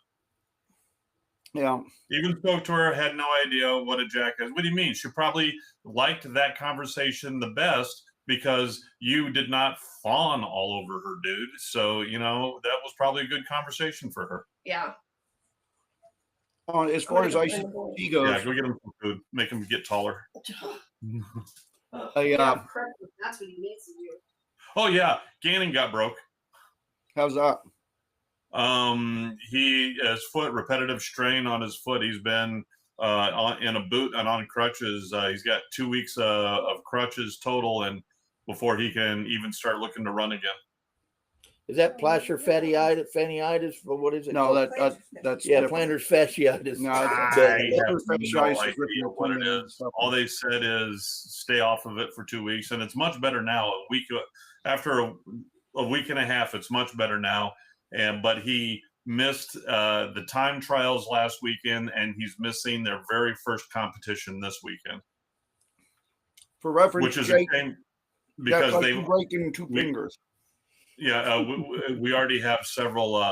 D: Yeah,
B: Even spoke to her, had no idea what a jackass. What do you mean? She probably liked that conversation the best because you did not fawn all over her, dude. So, that was probably a good conversation for her.
E: Yeah.
D: as far as ICT goes,
B: Yeah, go get him some food. Make him get taller.
D: Yeah.
E: That's what he needs to do.
B: Oh, yeah. Gannon got broke.
D: how's that?
B: His foot, repetitive strain on his foot. He's been in a boot and on crutches. He's got 2 weeks of crutches total, and before he can even start looking to run again.
F: Is that plantar fasciitis? What is it?
D: No,
F: called?
D: that's
F: yeah,
D: different.
F: plantar fasciitis.
D: No,
B: I
D: Plantar
B: have
D: fasciitis
B: no
D: is
B: idea
D: ripping your
B: what it
D: tendon and
B: is.
D: stuff.
B: All they said is stay off of it for 2 weeks, and it's much better now. After a week and a half, it's much better now. But he missed the time trials last weekend, and he's missing their very first competition this weekend,
D: For reference,
B: which is
D: Jake,
B: a shame
D: that's
B: because
D: like
B: they.
D: you breaking two
B: we-
D: fingers.
B: Yeah, we already have several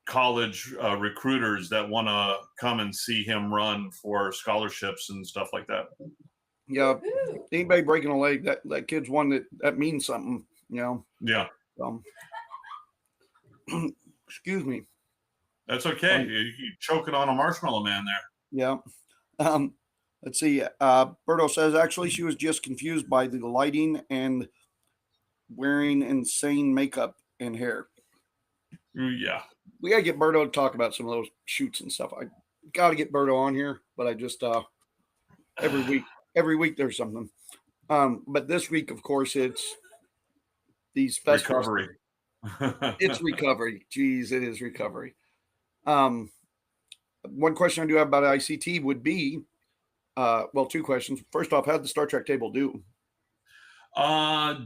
B: college recruiters that want to come and see him run for scholarships and stuff like that.
D: Yeah, anybody breaking a leg, that kid's one that means something.
B: Yeah,
D: Excuse me.
B: that's okay. You're choking on a marshmallow man there.
D: Yeah. Let's see. Berto says actually she was just confused by the lighting and wearing insane makeup and hair.
B: Yeah.
D: We gotta get Berto to talk about some of those shoots and stuff. I gotta get Berto on here, but I just every week there's something. But this week, of course, it's these festivals.
B: Recovery.
D: It's recovery. Jeez, it is recovery. One question I do have about ICT would be, two questions. First off, how did the Star Trek table do?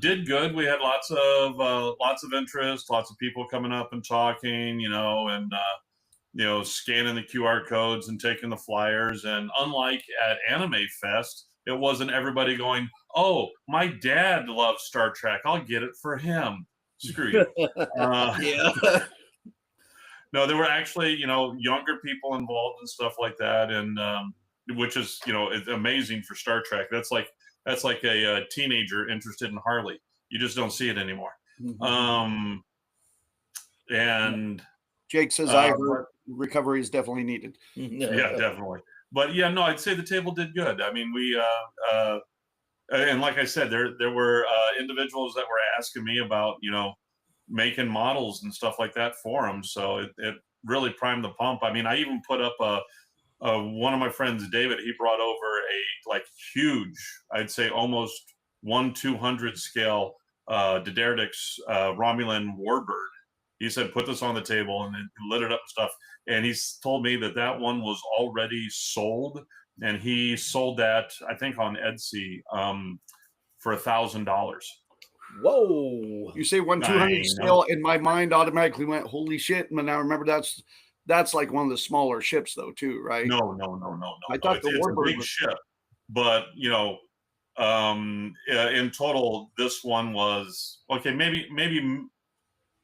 B: Did good. We had lots of interest, lots of people coming up and talking, and scanning the QR codes and taking the flyers. And unlike at Anime Fest, it wasn't everybody going, "Oh, my dad loves Star Trek. I'll get it for him." Screw you.
F: Yeah.
B: No, there were actually, younger people involved and stuff like that, and which is, it's amazing for Star Trek. That's like a teenager interested in Harley. You just don't see it anymore. And
D: Jake says, I heard recovery is definitely needed.
B: yeah, definitely. But yeah, no, I'd say the table did good. I mean, we and like I said, there were individuals that were asking me about, making models and stuff like that for them. So it really primed the pump. I mean, I even put up one of my friends, David, he brought over a like huge, I'd say almost 1/200 scale Dederdix Romulan Warbird. He said, put this on the table, and it lit it up and stuff. And he's told me that one was already sold, and he sold that, I think, on Etsy for $1,000.
C: Whoa.
D: You say 1/200
B: I
D: scale, and my mind automatically went, holy shit. And now remember that's like one of the smaller ships though, too, right?
B: No.
D: I thought
B: It's
D: the
B: a
D: Warbird
B: big
D: was-
B: ship, but in total, this one was okay. Maybe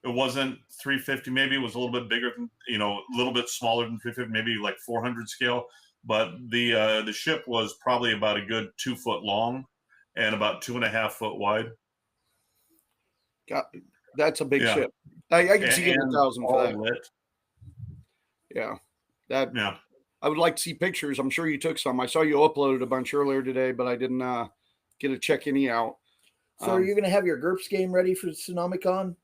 B: it wasn't 350. Maybe it was a little bit bigger than, a little bit smaller than 350. Maybe like 400 scale. But the ship was probably about a good 2 foot long and about 2.5 foot wide.
D: God, that's a big
B: Yeah.
D: ship. I can see getting
B: And
D: 1,000 for
B: all
D: that.
B: lit.
D: Yeah. That
B: Yeah.
D: I would like to see pictures. I'm sure you took some. I saw you uploaded a bunch earlier today, but I didn't get to check any out.
C: So are you going to have your GURPS game ready for Tsunamicon?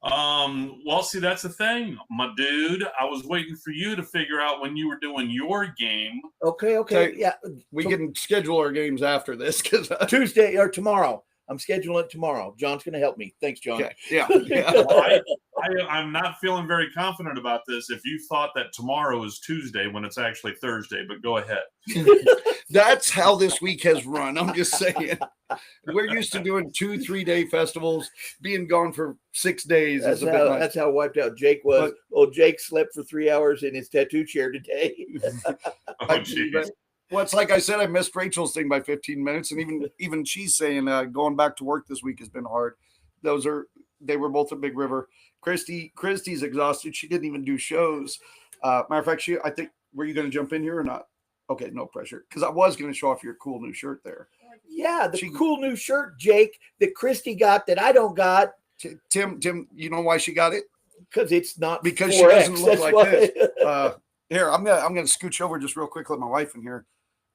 B: Well, see, that's the thing, my dude. I was waiting for you to figure out when you were doing your game.
C: Okay.
D: Okay.
C: Yeah.
D: We can schedule our games after this because
C: Tuesday or tomorrow. I'm scheduling it tomorrow. John's going to help me. Thanks, John.
D: okay. Yeah.
B: Well, I'm not feeling very confident about this if you thought that tomorrow is Tuesday when it's actually Thursday, but go ahead.
D: That's how this week has run. I'm just saying. We're used to doing 2-3 day festivals. Being gone for 6 days
C: That's
D: is a bit much.
C: that's how wiped out Jake was. Jake slept for 3 hours in his tattoo chair today.
B: Oh, geez.
D: Well, it's like I said, I missed Rachel's thing by 15 minutes, and even she's saying going back to work this week has been hard. They were both at Big River. Christy's exhausted. She didn't even do shows. Matter of fact, I think, were you going to jump in here or not? Okay, no pressure. Because I was going to show off your cool new shirt there.
C: Yeah, the cool new shirt, Jake, that Christy got that I don't got.
D: Tim, you know why she got it?
C: Because it's not
D: Because
C: 4X,
D: she doesn't look
C: that's
D: like
C: why.
D: this. Here, I'm gonna scooch over just real quick, let my wife in here,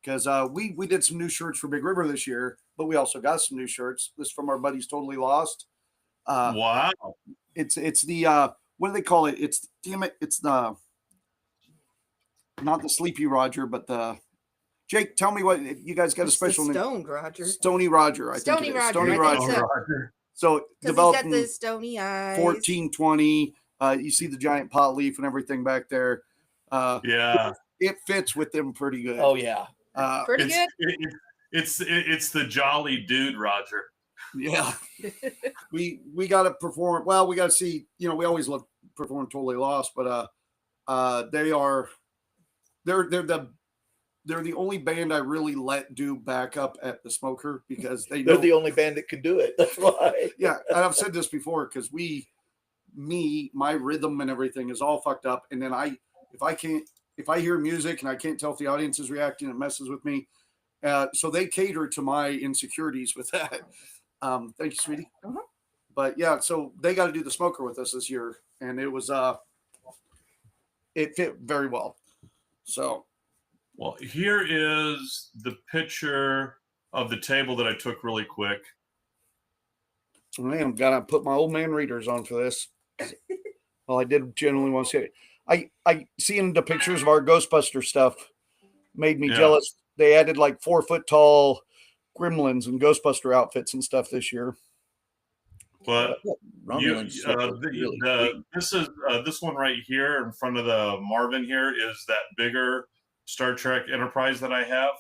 D: because we did some new shirts for Big River this year, but we also got some new shirts. This is from our buddies Totally Lost.
B: Wow.
D: It's the what do they call it? It's the not the Sleepy Roger, but the Jake. Tell me what you guys got a
G: It's
D: special
G: the
D: name.
G: Stoned Roger.
D: Stony Roger, I
G: Stony
D: think it is.
G: Roger,
D: Stony
G: I think
D: Roger.
G: so.
D: So
G: Because he's
D: developed
G: got
D: in
G: the stony eyes.
D: 1420. You see the giant pot leaf and everything back there.
B: Yeah.
D: It fits with them pretty good.
C: Oh, yeah.
G: Pretty good.
B: It's the jolly dude, Roger.
D: Yeah. we got to perform. Well, we got to see, we always love perform Totally Lost, but they're the only band I really let do backup at the Smoker because
C: They're the only band that can do it. That's why.
D: yeah. And I've said this before because my rhythm and everything is all fucked up. And then if I hear music and I can't tell if the audience is reacting, it messes with me. So they cater to my insecurities with that. Thank you, sweetie.
G: Uh-huh.
D: But yeah, so they got to do the Smoker with us this year, and it was it fit very well. So,
B: Well, here is the picture of the table that I took really quick.
D: I am gonna put my old man readers on for this. Well, I did genuinely want to see it. I seeing the pictures of our Ghostbuster stuff made me
B: Yeah.
D: jealous. They added like 4 foot tall gremlins and Ghostbuster outfits and stuff this year.
B: But
C: Romulans look really sweet.
B: this is this one right here in front of the Marvin here is that bigger Star Trek Enterprise that I have.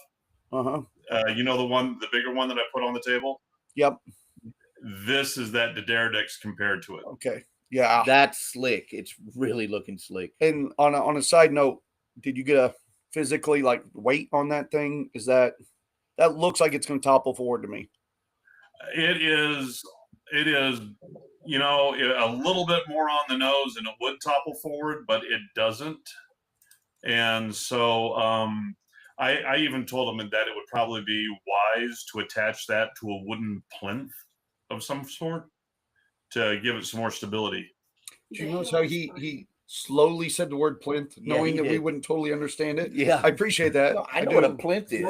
D: Uh-huh.
B: The bigger one that I put on the table.
D: Yep.
B: This is that Dederdix compared to it.
D: Okay. Yeah.
C: That's slick. It's really looking slick.
D: And on a side note, did you get a physically like weight on that thing? That looks like it's going to topple forward to me.
B: It is, a little bit more on the nose and it would topple forward, but it doesn't. And so I even told him that it would probably be wise to attach that to a wooden plinth of some sort to give it some more stability.
D: Do you notice how he slowly said the word plinth,
C: Yeah,
D: knowing
C: he
D: that we
C: did.
D: wouldn't totally understand it?
C: Yeah.
D: I appreciate that.
C: No, I know
D: do.
C: what a plinth is.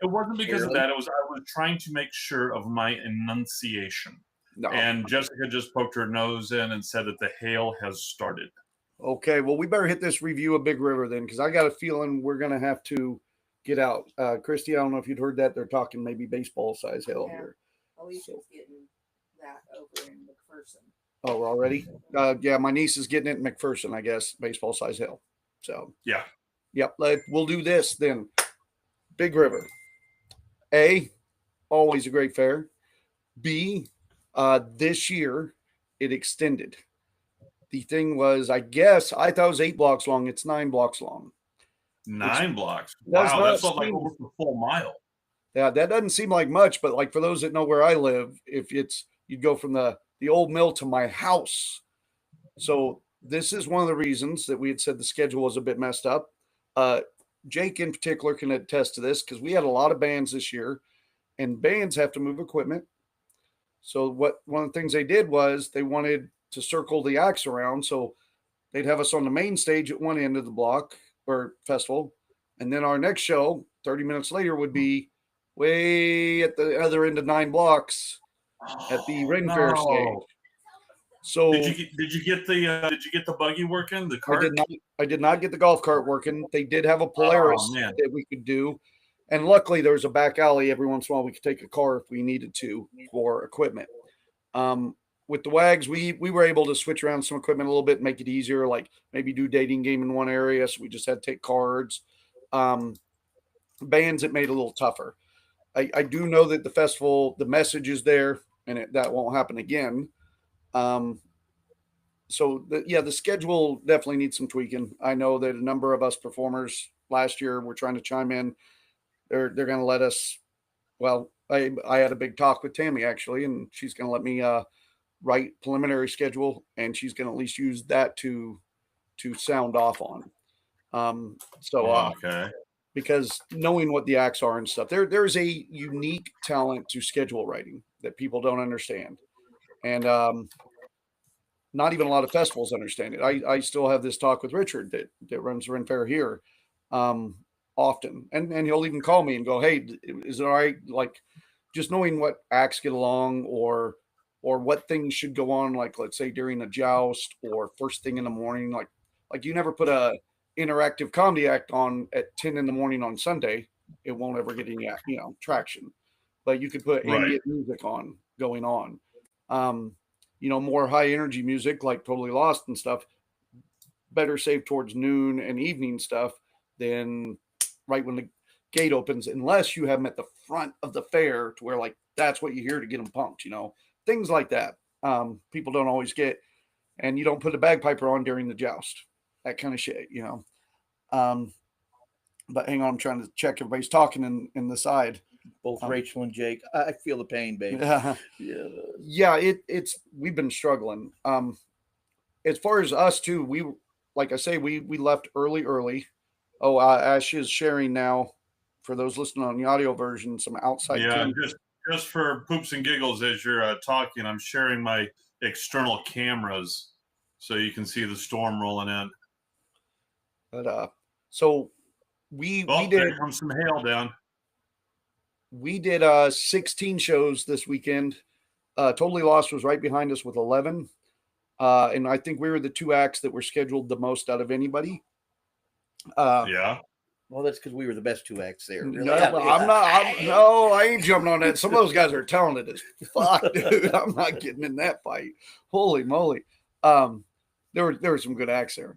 B: It wasn't because of
C: Surely.
B: that. I was trying to make sure of my enunciation.
D: No.
B: And Jessica just poked her nose in and said that the hail has started.
D: Okay, well, we better hit this review of Big River then, because I got a feeling we're going to have to get out. Christy, I don't know if you'd heard that. They're talking maybe baseball size hail
H: Yeah.
D: here.
H: Alicia's getting that over in McPherson.
D: Oh, already? Yeah, my niece is getting it in McPherson, I guess, baseball size hail. So,
B: Yeah.
D: yep, we'll do this then. Big River. A, always a great fair. B, this year it extended. The thing was, I thought it was 8 blocks long. It's 9 blocks long.
B: 9 blocks.
D: does
B: Wow,
D: not
B: that's not like
D: seem-
B: almost a full mile.
D: Yeah, that doesn't seem like much, but like for those that know where I live, if you'd go from the old mill to my house. So this is one of the reasons that we had said the schedule was a bit messed up. Jake in particular can attest to this because we had a lot of bands this year, and bands have to move equipment. So one of the things they did was they wanted to circle the acts around. So they'd have us on the main stage at one end of the block or festival. And then our next show, 30 minutes later, would be way at the other end of 9 blocks at the Ren Fair stage. So
B: Did you get the buggy working? The cart?
D: I did not get the golf cart working. They did have a Polaris
B: man.
D: that we could do. And luckily there was a back alley. Every once in a while we could take a car if we needed to for equipment. With the WAGs, we were able to switch around some equipment a little bit, make it easier, like maybe do dating game in one area. So we just had to take cards. Bands, it made it a little tougher. I do know that the festival, the message is there, and that won't happen again. So the schedule definitely needs some tweaking. I know that a number of us performers last year were trying to chime in. They're going to let us. Well, I had a big talk with Tammy actually, and she's going to let me write preliminary schedule, and she's going to at least use that to sound off on.
B: Okay.
D: Because knowing what the acts are and stuff, there's a unique talent to schedule writing that people don't understand, and not even a lot of festivals understand it. I still have this talk with Richard that runs Ren Fair here often, and he'll even call me and go, "Hey, is it all right?" Like just knowing what acts get along or what things should go on, like let's say during a joust or first thing in the morning, like you never put a interactive comedy act on at 10 in the morning on Sunday. It won't ever get any traction, but you could put ambient music going on. More high energy music like Totally Lost and stuff, better saved towards noon and evening stuff than right when the gate opens, unless you have them at the front of the fair to where like that's what you hear to get them pumped, things like that. People don't always get, and you don't put a bagpiper on during the joust, that kind of shit, but hang on, I'm trying to check everybody's talking in the side.
C: Both Rachel and Jake. I feel the pain, baby.
D: Yeah, it's we've been struggling. As far as us too, we like I say, we left early. Oh, Ash is sharing now for those listening on the audio version some outside.
B: Yeah, just for poops and giggles as you're talking, I'm sharing my external cameras so you can see the storm rolling in.
D: But so we did.
B: There comes some hail down.
D: We did 16 shows this weekend. Totally Lost was right behind us with 11. And I think we were the 2 acts that were scheduled the most out of anybody.
B: Yeah.
C: Well, that's because we were the best 2 acts there. Really.
D: No, I ain't jumping on that. Some of those guys are talented as fuck, dude. I'm not getting in that fight. Holy moly. There were some good acts there.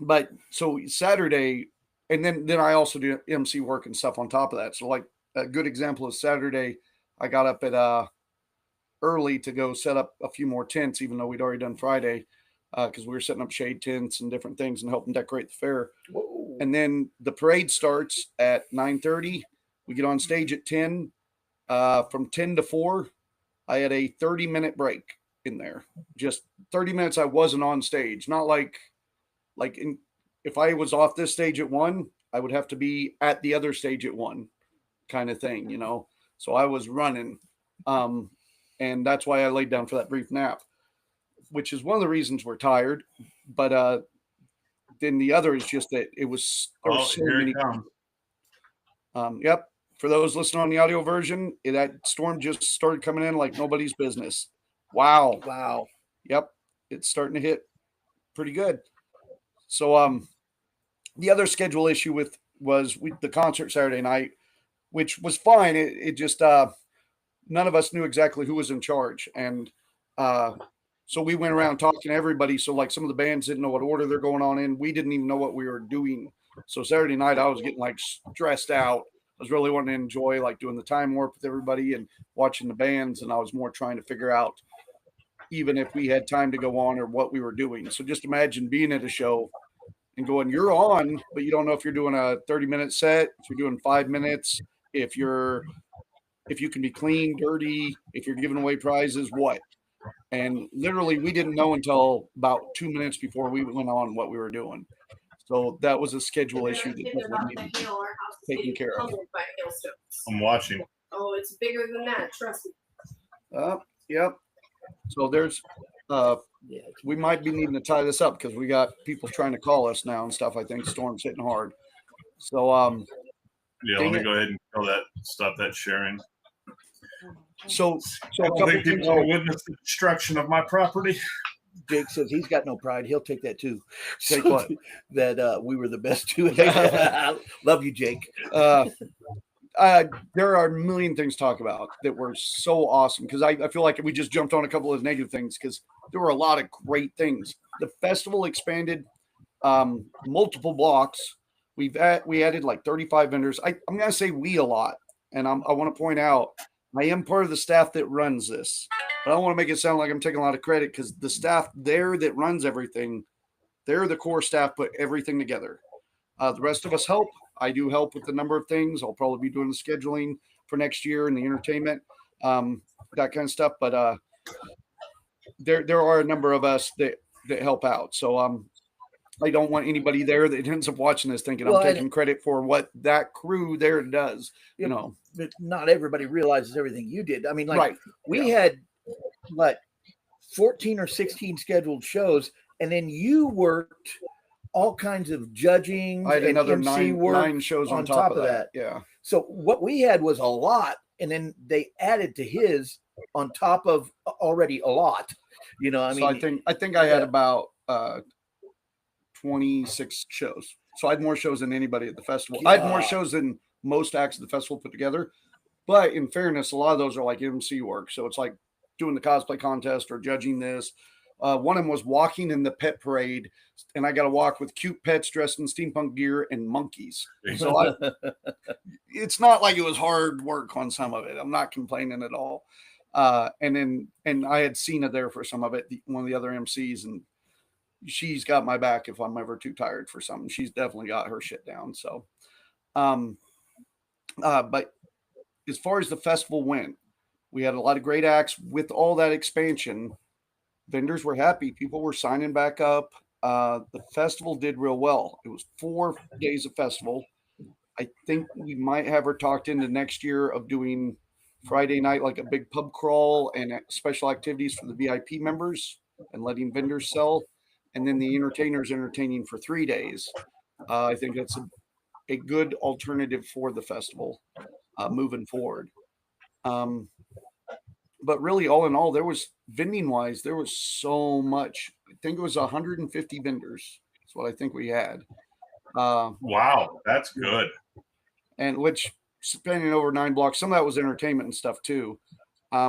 D: But so Saturday, and then I also do MC work and stuff on top of that. So like a good example is Saturday, I got up at early to go set up a few more tents, even though we'd already done Friday, because we were setting up shade tents and different things and helping decorate the fair.
C: Whoa.
D: And then the parade starts at 9:30. We get on stage at 10. From 10 to 4, I had a 30-minute break in there. Just 30 minutes I wasn't on stage. Not if I was off this stage at 1, I would have to be at the other stage at 1 kind of thing, So I was running. And that's why I laid down for that brief nap, which is one of the reasons we're tired. But then the other is just that it was.
B: Here it comes.
D: Yep. for those listening on the audio version, that storm just started coming in like nobody's business. Wow.
C: Wow.
D: Yep. It's starting to hit pretty good. So the other schedule issue was the concert Saturday night, which was fine. It just none of us knew exactly who was in charge. And so we went around talking to everybody. So like some of the bands didn't know what order they're going on in. We didn't even know what we were doing. So Saturday night I was getting like stressed out. I was really wanting to enjoy like doing the time warp with everybody and watching the bands. And I was more trying to figure out even if we had time to go on or what we were doing. So just imagine being at a show and going, you're on, but you don't know if you're doing a 30-minute set, if you're doing 5 minutes, if you can be clean, dirty, if you're giving away prizes, what? And literally we didn't know until about 2 minutes before we went on what we were doing. So that was a schedule issue that definitely needed taken care of.
B: I'm watching.
E: Oh, it's bigger than that. Trust me.
D: Yep. So there's we might be needing to tie this up because we got people trying to call us now and stuff. I think storm's hitting hard. So
B: Yeah, let me go ahead and stop that sharing.
D: so
B: I
D: a
B: don't
D: couple
B: think
D: things.
B: people will witness the destruction of my property.
C: Jake says he's got no pride. He'll take that too.
D: Take what?
C: That we were the best two. Love you, Jake.
D: There are a million things to talk about that were so awesome because I feel like we just jumped on a couple of negative things because there were a lot of great things. The festival expanded multiple blocks. We added like 35 vendors. I'm going to say we a lot, and I want to point out I am part of the staff that runs this, but I don't want to make it sound like I'm taking a lot of credit because the staff there that runs everything, they're the core staff, put everything together. The rest of us help. I do help with a number of things. I'll probably be doing the scheduling for next year and the entertainment, that kind of stuff. But there are a number of us that help out. So I don't want anybody there that ends up watching this thinking I'm taking credit for what that crew there does. You know,
C: but not everybody realizes everything you did. I mean, like
D: right?
C: we had what 14 or 16 scheduled shows, and then you worked all kinds of judging.
D: I had
C: and
D: another
C: MC
D: nine shows on top of that. Yeah.
C: So what we had was a lot, and then they added to his on top of already a lot. You know, I mean,
D: I think I had about 26 shows. So I had more shows than anybody at the festival. I had more shows than most acts at the festival put together. But in fairness, a lot of those are like MC work. So it's like doing the cosplay contest or judging this. One of them was walking in the pet parade, and I got to walk with cute pets dressed in steampunk gear and monkeys. So it's not like it was hard work on some of it. I'm not complaining at all. And I had Cena there for some of it, one of the other MCs, and she's got my back if I'm ever too tired for something. She's definitely got her shit down. So, but as far as the festival went, we had a lot of great acts with all that expansion. Vendors were happy. People were signing back up. The festival did real well. It was 4 days of festival. I think we might have her talked into next year of doing Friday night, like a big pub crawl and special activities for the VIP members and letting vendors sell. And then the entertainers entertaining for 3 days. I think that's a good alternative for the festival moving forward. But really, all in all, there was vending wise, there was so much. I think it was 150 vendors. That's what I think we had.
B: Wow, that's good.
D: And which spanning over 9 blocks, some of that was entertainment and stuff too.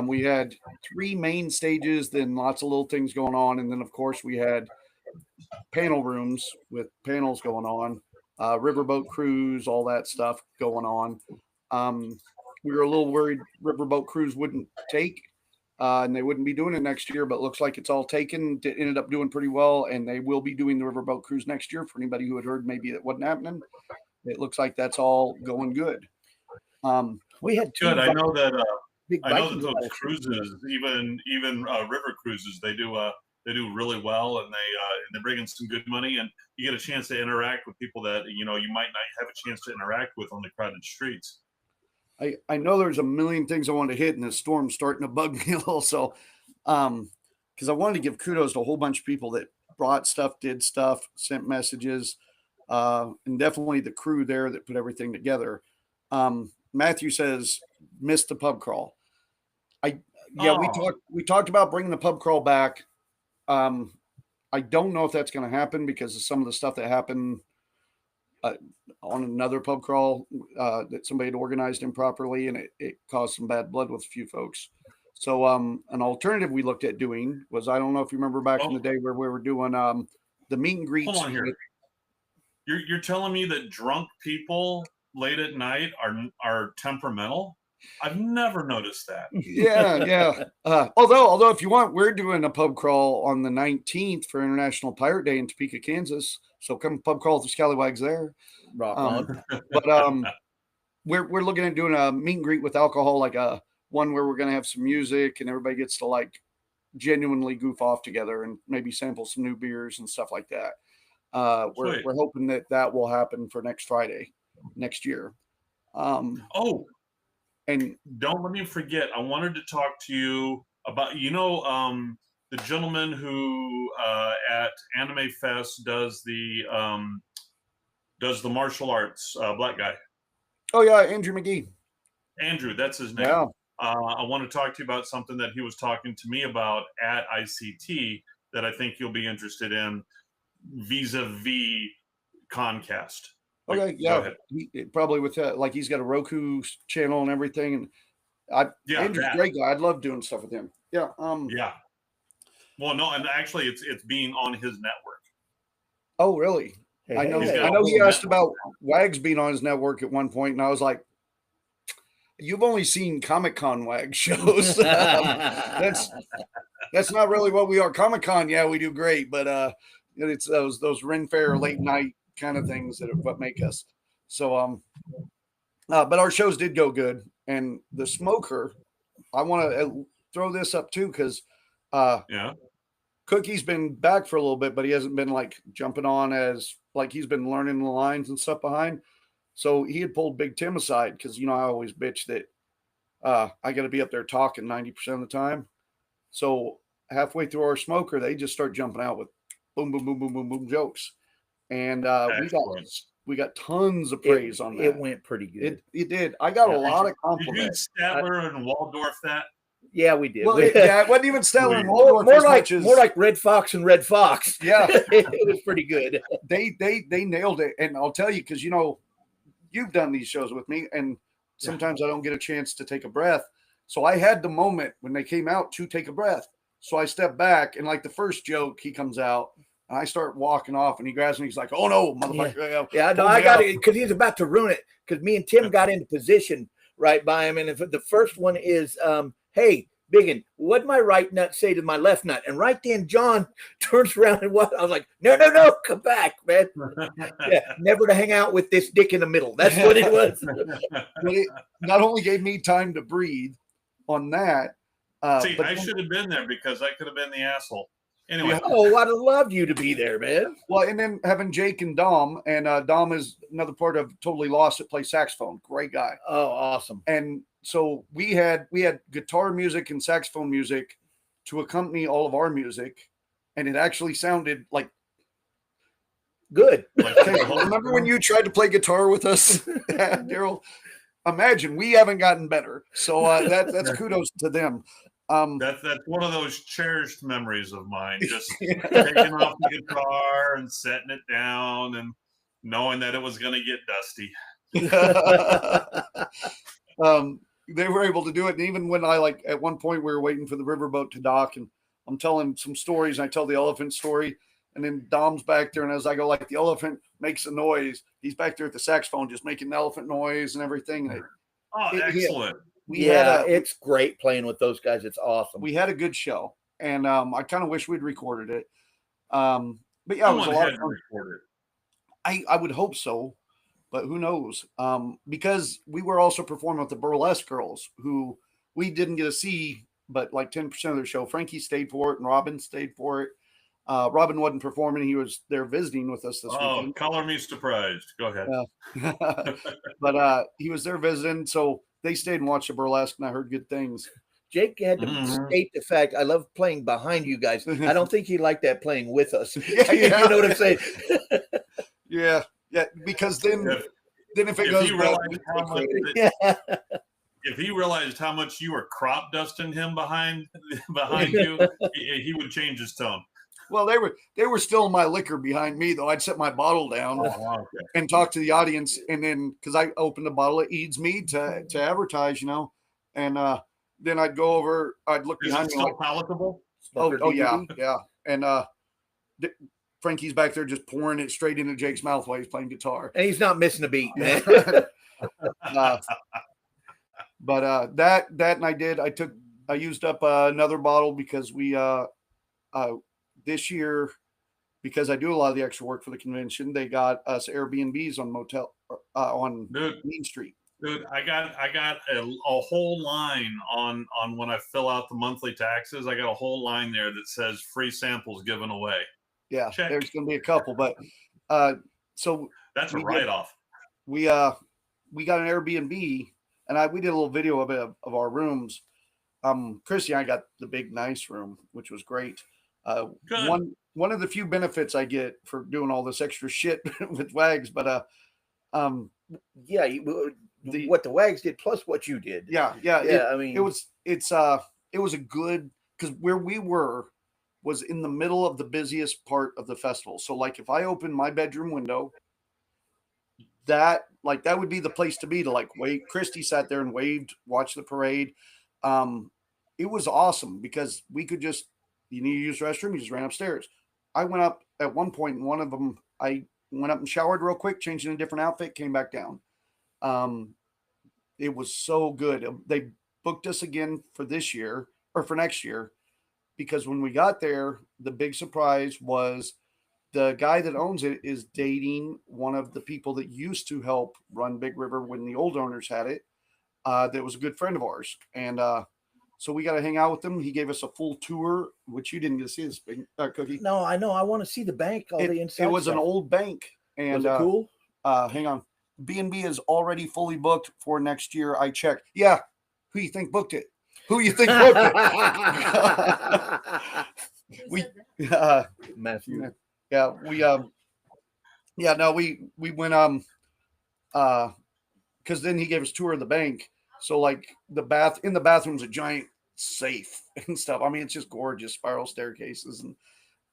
D: We had 3 main stages, then lots of little things going on. And then, of course, we had panel rooms with panels going on, riverboat cruise, all that stuff going on. We were a little worried riverboat cruise wouldn't take, and they wouldn't be doing it next year, but looks like it's all taken. It ended up doing pretty well, and they will be doing the riverboat cruise next year. For anybody who had heard maybe it wasn't happening, it looks like that's all going good.
C: we had
B: Good. I know that.
C: big
B: I know
C: Viking
B: that those
C: guys.
B: cruises, even river cruises, they do really well, and they bring in some good money, and you get a chance to interact with people that you might not have a chance to interact with on the crowded streets.
D: I know there's a million things I wanted to hit, and the storm's starting to bug me a little. So, because I wanted to give kudos to a whole bunch of people that brought stuff, did stuff, sent messages, and definitely the crew there that put everything together. Matthew says missed the pub crawl. We
B: Oh.
D: talked about bringing the pub crawl back. I don't know if that's going to happen because of some of the stuff that happened on another pub crawl that somebody had organized improperly, and it caused some bad blood with a few folks. So an alternative we looked at doing was, I don't know if you remember back in the day where we were doing the meet and greets.
B: Hold on here. You're telling me that drunk people late at night are temperamental? I've never noticed that.
D: Yeah. Although if you want, we're doing a pub crawl on the 19th for International Pirate Day in Topeka, Kansas. So come pub crawl with the Scallywags there.
C: Rock on.
D: But we're looking at doing a meet and greet with alcohol, like a one where we're going to have some music and everybody gets to like genuinely goof off together and maybe sample some new beers and stuff like that. We're hoping that will happen for next Friday next year.
B: And don't let me forget, I wanted to talk to you about, the gentleman who at Anime Fest does the martial arts, black guy.
D: Oh yeah, Andrew McGee.
B: Andrew, that's his name.
D: Yeah.
B: I want to talk to you about something that he was talking to me about at ICT that I think you'll be interested in vis-a-vis Concast.
D: Okay, yeah, probably with like he's got a Roku channel and everything, and Andrew's a great guy. I'd love doing stuff with him. Yeah.
B: Yeah. Well, no, and actually, it's being on his network.
D: Oh, really? I know he asked about Wags being on his network at one point, and I was like, "You've only seen Comic-Con Wags shows. That's not really what we are. Comic-Con, yeah, we do great, but it's those Ren Fair late night kind of things that are what make us. So but our shows did go good, and the Smoker, I want to throw this up too, because Cookie's been back for a little bit, but he hasn't been like jumping on as like he's been learning the lines and stuff behind. So he had pulled Big Tim aside because I always bitch that I got to be up there talking 90% of the time. So halfway through our Smoker, they just start jumping out with boom, boom, boom, boom, boom, boom jokes. And we got tons of praise on that.
C: It went pretty good.
D: It did. I got a lot of compliments.
B: Did you Statler and Waldorf that?
C: Yeah, we did.
D: Well, it wasn't even Statler and Waldorf.
C: More like Red Fox and Red Fox.
D: Yeah,
C: it was pretty good.
D: They nailed it, and I'll tell you because you've done these shows with me, and sometimes I don't get a chance to take a breath. So I had the moment when they came out to take a breath. So I stepped back, and like the first joke, he comes out. And I start walking off, and he grabs me. He's like, "Oh no, motherfucker!"
C: Yeah, no, I got it because he's about to ruin it. Because me and Tim got into position right by him, and the first one is, "Hey, Biggin, what'd my right nut say to my left nut?" And right then, John turns around and what? I was like, "No, come back, man! Never to hang out with this dick in the middle." That's what it was.
D: But it not only gave me time to breathe on that.
B: See, I should have been there because I could have been the asshole. Anyway.
C: Oh, I'd have loved you to be there, man.
D: Well, and then having Jake and Dom, and Dom is another part of Totally Lost that plays saxophone. Great guy.
C: Oh, awesome.
D: And so we had guitar music and saxophone music to accompany all of our music, and it actually sounded like
C: good.
D: Okay, remember when you tried to play guitar with us, Daryl? Imagine we haven't gotten better. So that's kudos to them.
B: That's one of those cherished memories of mine. Just taking off the guitar and setting it down and knowing that it was going to get dusty.
D: They were able to do it. And even when at one point we were waiting for the riverboat to dock, and I'm telling some stories, and I tell the elephant story, and then Dom's back there, and as I go, like the elephant makes a noise, he's back there at the saxophone just making the elephant noise and everything.
B: Excellent.
C: It's great playing with those guys. It's awesome.
D: We had a good show, and I kind of wish we'd recorded it. But yeah, it was a lot of fun. I would hope so, but who knows? Because we were also performing with the Burlesque Girls, who we didn't get to see, but like 10% of their show. Frankie stayed for it, and Robin stayed for it. Robin wasn't performing; he was there visiting with us this weekend.
B: Color me surprised. Go ahead.
D: But he was there visiting, so they stayed and watched the Burlesque, and I heard good things.
C: Jake had to state the fact, I love playing behind you guys. I don't think he liked that playing with us. You know what I'm saying?
D: Yeah, because then then if it
B: If
D: goes
B: he
D: bad,
B: realized
D: we
B: how
D: take
B: much
D: credit.
B: if he realized how much you were crop dusting him behind you, he would change his tone.
D: Well, they were still my liquor behind me though. I'd set my bottle down
B: Okay.
D: and talk to the audience, and then because I opened a bottle of Eads Mead to advertise, and then I'd go over, I'd look
B: Is
D: behind
B: it
D: me like,
B: still palatable?
D: oh yeah, yeah, and Frankie's back there just pouring it straight into Jake's mouth while he's playing guitar.
C: And he's not missing a beat, man.
D: But that and I used up another bottle because we this year, because I do a lot of the extra work for the convention, they got us Airbnbs on
B: Dude,
D: Main Street.
B: Dude, I got a whole line on when I fill out the monthly taxes. I got a whole line there that says free samples given away.
D: Yeah,
B: Check.
D: there's going to be a couple, but so
B: That's a
D: we
B: write-off.
D: we got an Airbnb, and we did a little video of it of our rooms. Christy and I got the big nice room, which was great.
B: Good.
D: One of the few benefits I get for doing all this extra shit with Wags, but
C: Yeah, what the Wags did plus what you did.
D: yeah,
C: I mean,
D: it was a good, because where we were was in the middle of the busiest part of the festival. So like if I opened my bedroom window, that would be the place to be, to like wait. Christy sat there and waved, watched the parade. It was awesome because we could just, you need to use the restroom, you just ran upstairs. I went up at one point, and one of them, I went up and showered real quick, changed in a different outfit, came back down. It was so good. They booked us again for this year or for next year, because when we got there, the big surprise was the guy that owns it is dating one of the people that used to help run Big River when the old owners had it. That was a good friend of ours. And so we got to hang out with him. He gave us a full tour, which you didn't get to see this big Cookie.
C: no, I know. I want to see the bank, all the inside.
D: It was an
C: stuff.
D: old bank. And
C: Was it cool?
D: hang on. B&B is already fully booked for next year. I checked. Yeah. Who you think booked it? Who you think booked it?
H: Who
D: We-
H: said that?
C: Matthew.
D: Yeah, we went because then he gave us a tour of the bank. So like in the bathroom's a giant safe and stuff. I mean, it's just gorgeous, spiral staircases and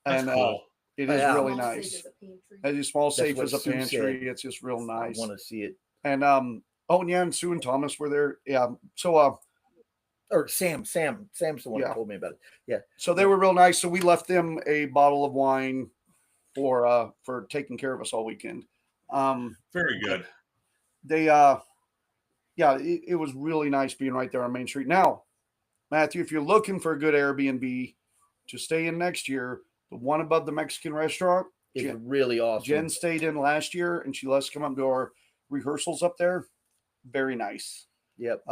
B: That's cool.
D: it is
C: Yeah.
D: really
H: Small safe
D: nice.
H: is a pantry.
D: It's a small
C: That's
D: safe
C: what
D: as a
C: Sue
D: pantry.
C: said.
D: It's just real
C: I
D: nice.
C: want to see it.
D: And and Sue and Thomas were there. Yeah. So
C: Or Sam's the one
D: Yeah.
C: who told me about it. Yeah.
D: so they were real nice. So we left them a bottle of wine for taking care of us all weekend.
B: Very good.
D: They it was really nice being right there on Main Street. Now, Matthew, if you're looking for a good Airbnb to stay in next year, the one above the Mexican restaurant,
C: It's
D: Jen-
C: really awesome.
D: Jen stayed in last year, and she lets us come up to our rehearsals up there. Very nice.
C: Yep.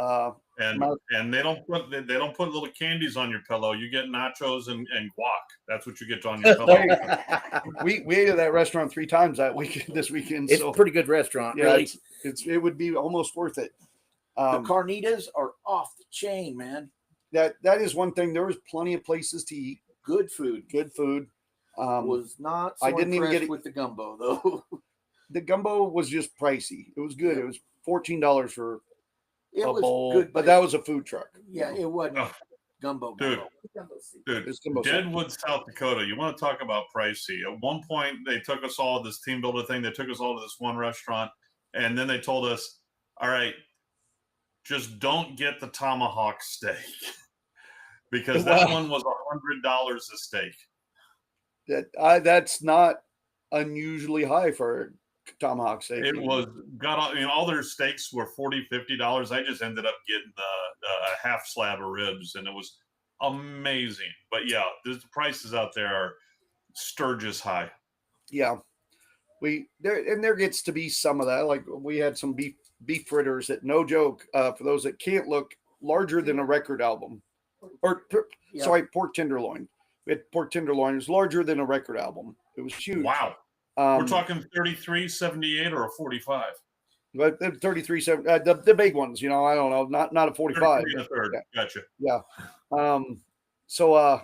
B: And
D: Mark-
B: and they don't put little candies on your pillow. You get nachos and guac. That's what you get on your pillow.
D: we ate at that restaurant 3 times this weekend.
C: It's
D: So
C: a pretty good restaurant.
D: yeah,
C: really.
D: it would be almost worth it.
F: The carnitas are off the chain, man.
D: That is one thing. There was plenty of places to eat,
F: Good food.
D: good food.
F: Was not so
D: I didn't even get
F: impressed
D: it-
F: with the gumbo though.
D: The gumbo was just pricey. It was good. It was $14 for
F: It
D: a
F: was
D: bowl,
F: good,
D: but that was a food truck.
F: yeah, it wasn't
B: Oh.
F: gumbo.
B: Dude.
F: gumbo.
H: Gumbo soup.
B: Dude,
D: It's gumbo soup.
B: Deadwood, South Dakota. You want to talk about pricey? At one point, they took us all this team builder thing. They took us all to this one restaurant, and then they told us, "All right, just don't get the tomahawk steak because that
C: Wow.
B: one was $100 a steak."
D: That's not unusually high for tomahawk steak.
B: It was all their steaks were $40-$50. I just ended up getting a half slab of ribs, and it was amazing. But yeah, the prices out there are Sturgis high.
D: Yeah. There gets to be some of that. Like we had some beef fritters that, no joke, for those that can't look, larger than a record album.
F: Yeah.
D: Sorry, pork tenderloin. We had pork tenderloin. It was larger than a record album. It was huge.
B: Wow. We're talking 33, 78, or a 45.
D: But the 33, the big ones, I don't know, not a 45.
B: 33 and a third. Gotcha.
D: So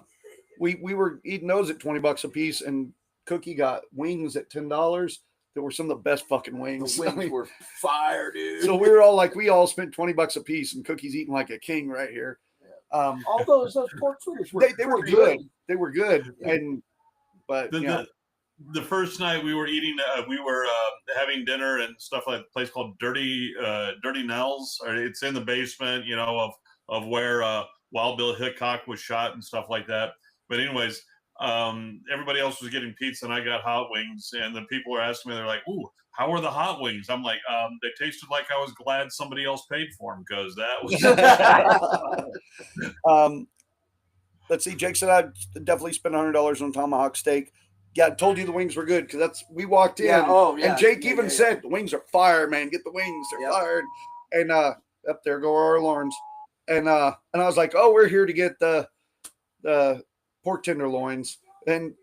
D: we were eating those at $20 a piece, and Cookie got wings at $10. They were some of the best fucking wings.
F: The wings were fire, dude.
D: So we were all like, we all spent $20 a piece, and Cookie's eating like a king right here.
F: All those pork fritters were
D: They were
F: pretty
D: good. They were good.
F: Yeah.
D: But
B: The first night we were eating, we were having dinner and stuff like a place called Dirty Nell's. It's in the basement, of where Wild Bill Hickok was shot and stuff like that. But anyways, everybody else was getting pizza and I got hot wings, and the people were asking me, they're like, "Ooh, how are the hot wings?" I'm like, they tasted like I was glad somebody else paid for them, because that was.
D: Let's see. Jake said I'd definitely spend $100 on tomahawk steak. Yeah, I told you the wings were good, because we walked in.
F: Yeah. Oh, yeah.
D: And Jake
F: Yeah,
D: even
F: yeah,
D: said the wings are fire, man. Get the wings, they're
F: Yep.
D: fired. And up there go our alarms. And I was like, oh, we're here to get the pork tenderloins. And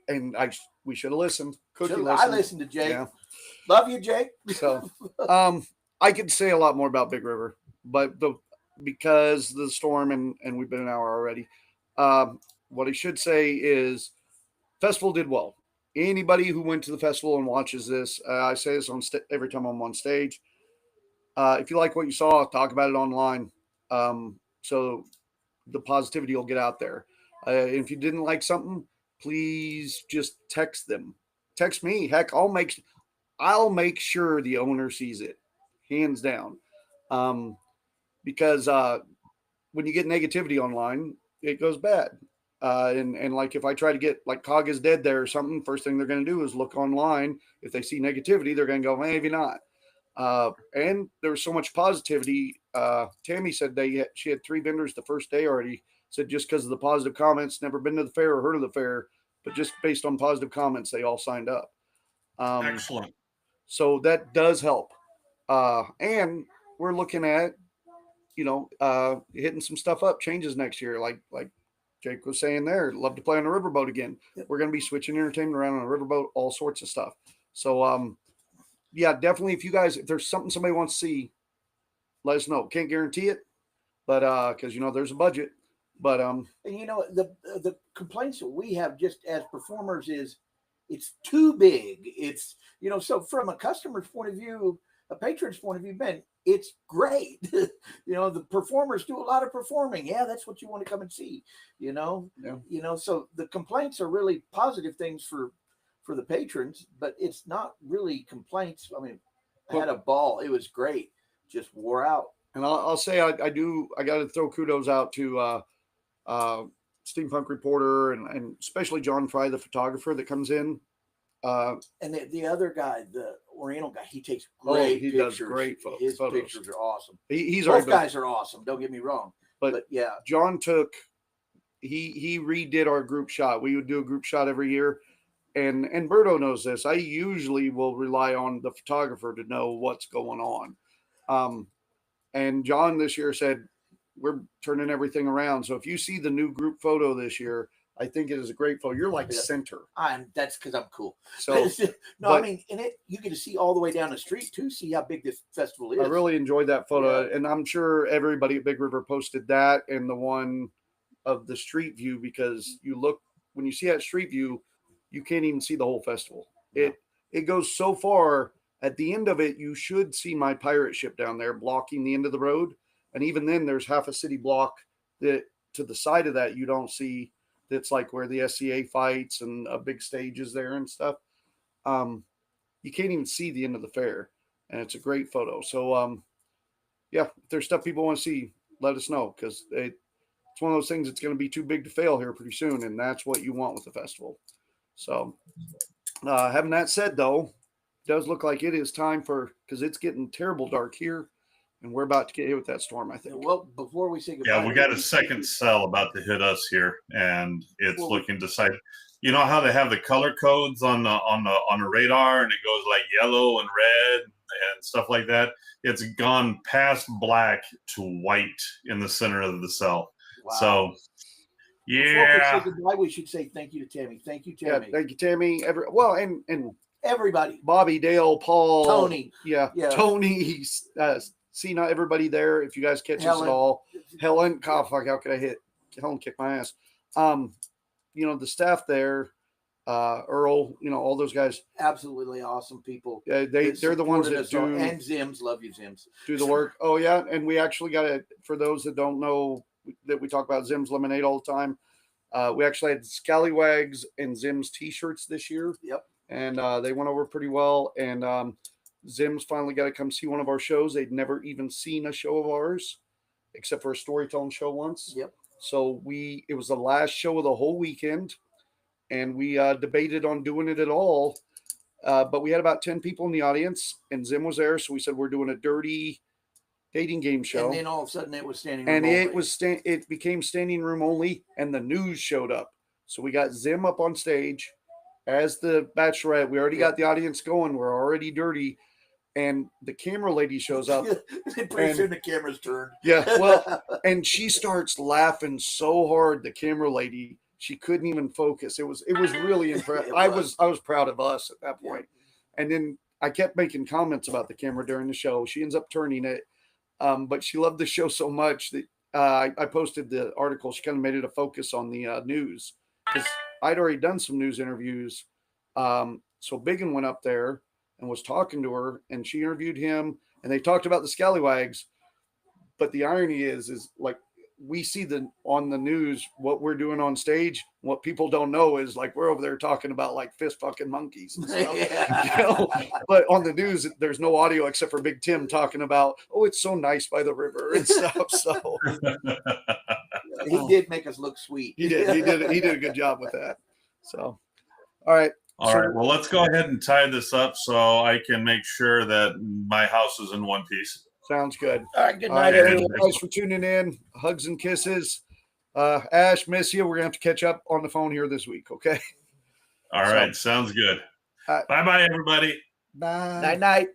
D: we should have listened. Cookie
F: I listened to Jake.
D: Yeah.
F: Love you, Jake.
D: So I could say a lot more about Big River, but because of the storm and we've been an hour already. What I should say is festival did well. Anybody who went to the festival and watches this, I say this on every time I'm on stage. If you like what you saw, talk about it online. So the positivity will get out there. If you didn't like something, please just text them. Text me. Heck, I'll make sure the owner sees it, hands down. Because when you get negativity online, it goes bad. And like if I try to get like Cog is dead there or something, first thing they're going to do is look online. If they see negativity, they're going to go, maybe not. And there was so much positivity. Tammy said she had 3 vendors the first day already. Said just because of the positive comments, never been to the fair or heard of the fair, but just based on positive comments, they all signed up.
B: Excellent.
D: So that does help. And we're looking at, hitting some stuff up, changes next year. Like Jake was saying there, love to play on a riverboat again.
F: Yep.
D: We're going to be switching entertainment around on a riverboat, all sorts of stuff. So, yeah, definitely. If there's something somebody wants to see, let us know. Can't guarantee it, but because there's a budget. But
F: And the complaints that we have just as performers is it's too big. It's so from a customer's point of view, a patron's point of view, Ben, it's great. The performers do a lot of performing. Yeah, that's what you want to come and see.
D: Yeah.
F: So the complaints are really positive things for the patrons, but it's not really complaints. I mean, I had a ball. It was great. Just wore out.
D: And I'll say I got to throw kudos out to Steampunk Reporter and especially John Fry, the photographer that comes in.
F: And the other guy, the Oriental guy, he takes great pictures.
D: Does great
F: His
D: photos.
F: pictures are awesome.
D: He's
F: Both
D: already
F: guys are awesome. Don't get me wrong. But yeah,
D: John he redid our group shot. We would do a group shot every year. And Berto knows this. I usually will rely on the photographer to know what's going on. And John this year said, we're turning everything around. So if you see the new group photo this year, I think it is a great photo. You're like center.
F: that's because I'm cool.
D: So
F: I mean, in it, you get to see all the way down the street too. See how big this festival is.
D: I really enjoyed that photo.
F: Yeah.
D: And I'm sure everybody at Big River posted that and the one of the street view, because when you see that street view, you can't even see the whole festival.
F: No.
D: It goes so far. At the end of it, you should see my pirate ship down there blocking the end of the road. And even then, there's half a city block that to the side of that you don't see. That's like where the SCA fights and a big stage is there and stuff. You can't even see the end of the fair, and it's a great photo. So, yeah, if there's stuff people want to see, let us know, because it's one of those things that's going to be too big to fail here pretty soon, and that's what you want with the festival. So, having that said, though, it does look like it is time because it's getting terrible dark here. And we're about to get hit with that storm, I think.
F: Well, before we say goodbye,
B: Yeah, we got a second cell about to hit us here, and it's looking to sight. You know how they have the color codes on the radar, and it goes like yellow and red and stuff like that. It's gone past black to white in the center of the cell.
F: Wow.
B: So,
F: Before
B: yeah.
F: we say goodbye, we should say thank you to Tammy. Thank you, Tammy.
D: Yeah, thank you, Tammy. And
F: Everybody.
D: Bobby, Dale, Paul,
F: Tony.
D: Yeah.
F: Tony.
D: See, not everybody there. If you guys catch us at all, Helen, how could I hit? Helen kicked my ass. The staff there, Earl, all those guys.
F: Absolutely awesome people.
D: They're the ones that do
F: and Zims. Love you, Zims.
D: do the work. Oh yeah, and we actually got it for those that don't know that we talk about Zim's Lemonade all the time. We actually had Scallywags and Zim's T-shirts this year.
F: Yep.
D: And they went over pretty well. And Zim's finally got to come see one of our shows. They'd never even seen a show of ours, except for a storytelling show once.
F: Yep.
D: So it was the last show of the whole weekend, and we debated on doing it at all. But we had about 10 people in the audience, and Zim was there. So we said, we're doing a dirty dating game show.
F: And then all of a sudden it was standing room
D: And
F: only.
D: it became standing room only, and the news showed up. So we got Zim up on stage as the Bachelorette. We already got the audience going. We're already dirty. And the camera lady shows up.
F: Pretty soon the camera's turned.
D: Yeah, well, and she starts laughing so hard, the camera lady, she couldn't even focus. It was really impressive. I was proud of us at that point. And then I kept making comments about the camera during the show. She ends up turning it. But she loved the show so much that I posted the article. She kind of made it a focus on the news, because I'd already done some news interviews. So Biggin went up there and was talking to her, and she interviewed him, and they talked about the Scallywags. But the irony is like, we see on the news what we're doing on stage. What people don't know is like we're over there talking about like fist fucking monkeys and stuff. But on the news, there's no audio except for Big Tim talking about, oh, it's so nice by the river and stuff. So
F: He did make us look sweet.
D: he did a good job with that. So, all right.
B: All right. Well, let's go ahead and tie this up so I can make sure that my house is in one piece.
D: Sounds good.
F: All right. Good
D: All
F: night,
D: right,
F: everyone.
D: everyone. Thanks for tuning in. Hugs and kisses. Ash, miss you. We're gonna have to catch up on the phone here this week. Okay.
B: All right. Sounds good. Bye-bye, everybody.
D: Bye.
F: Night night.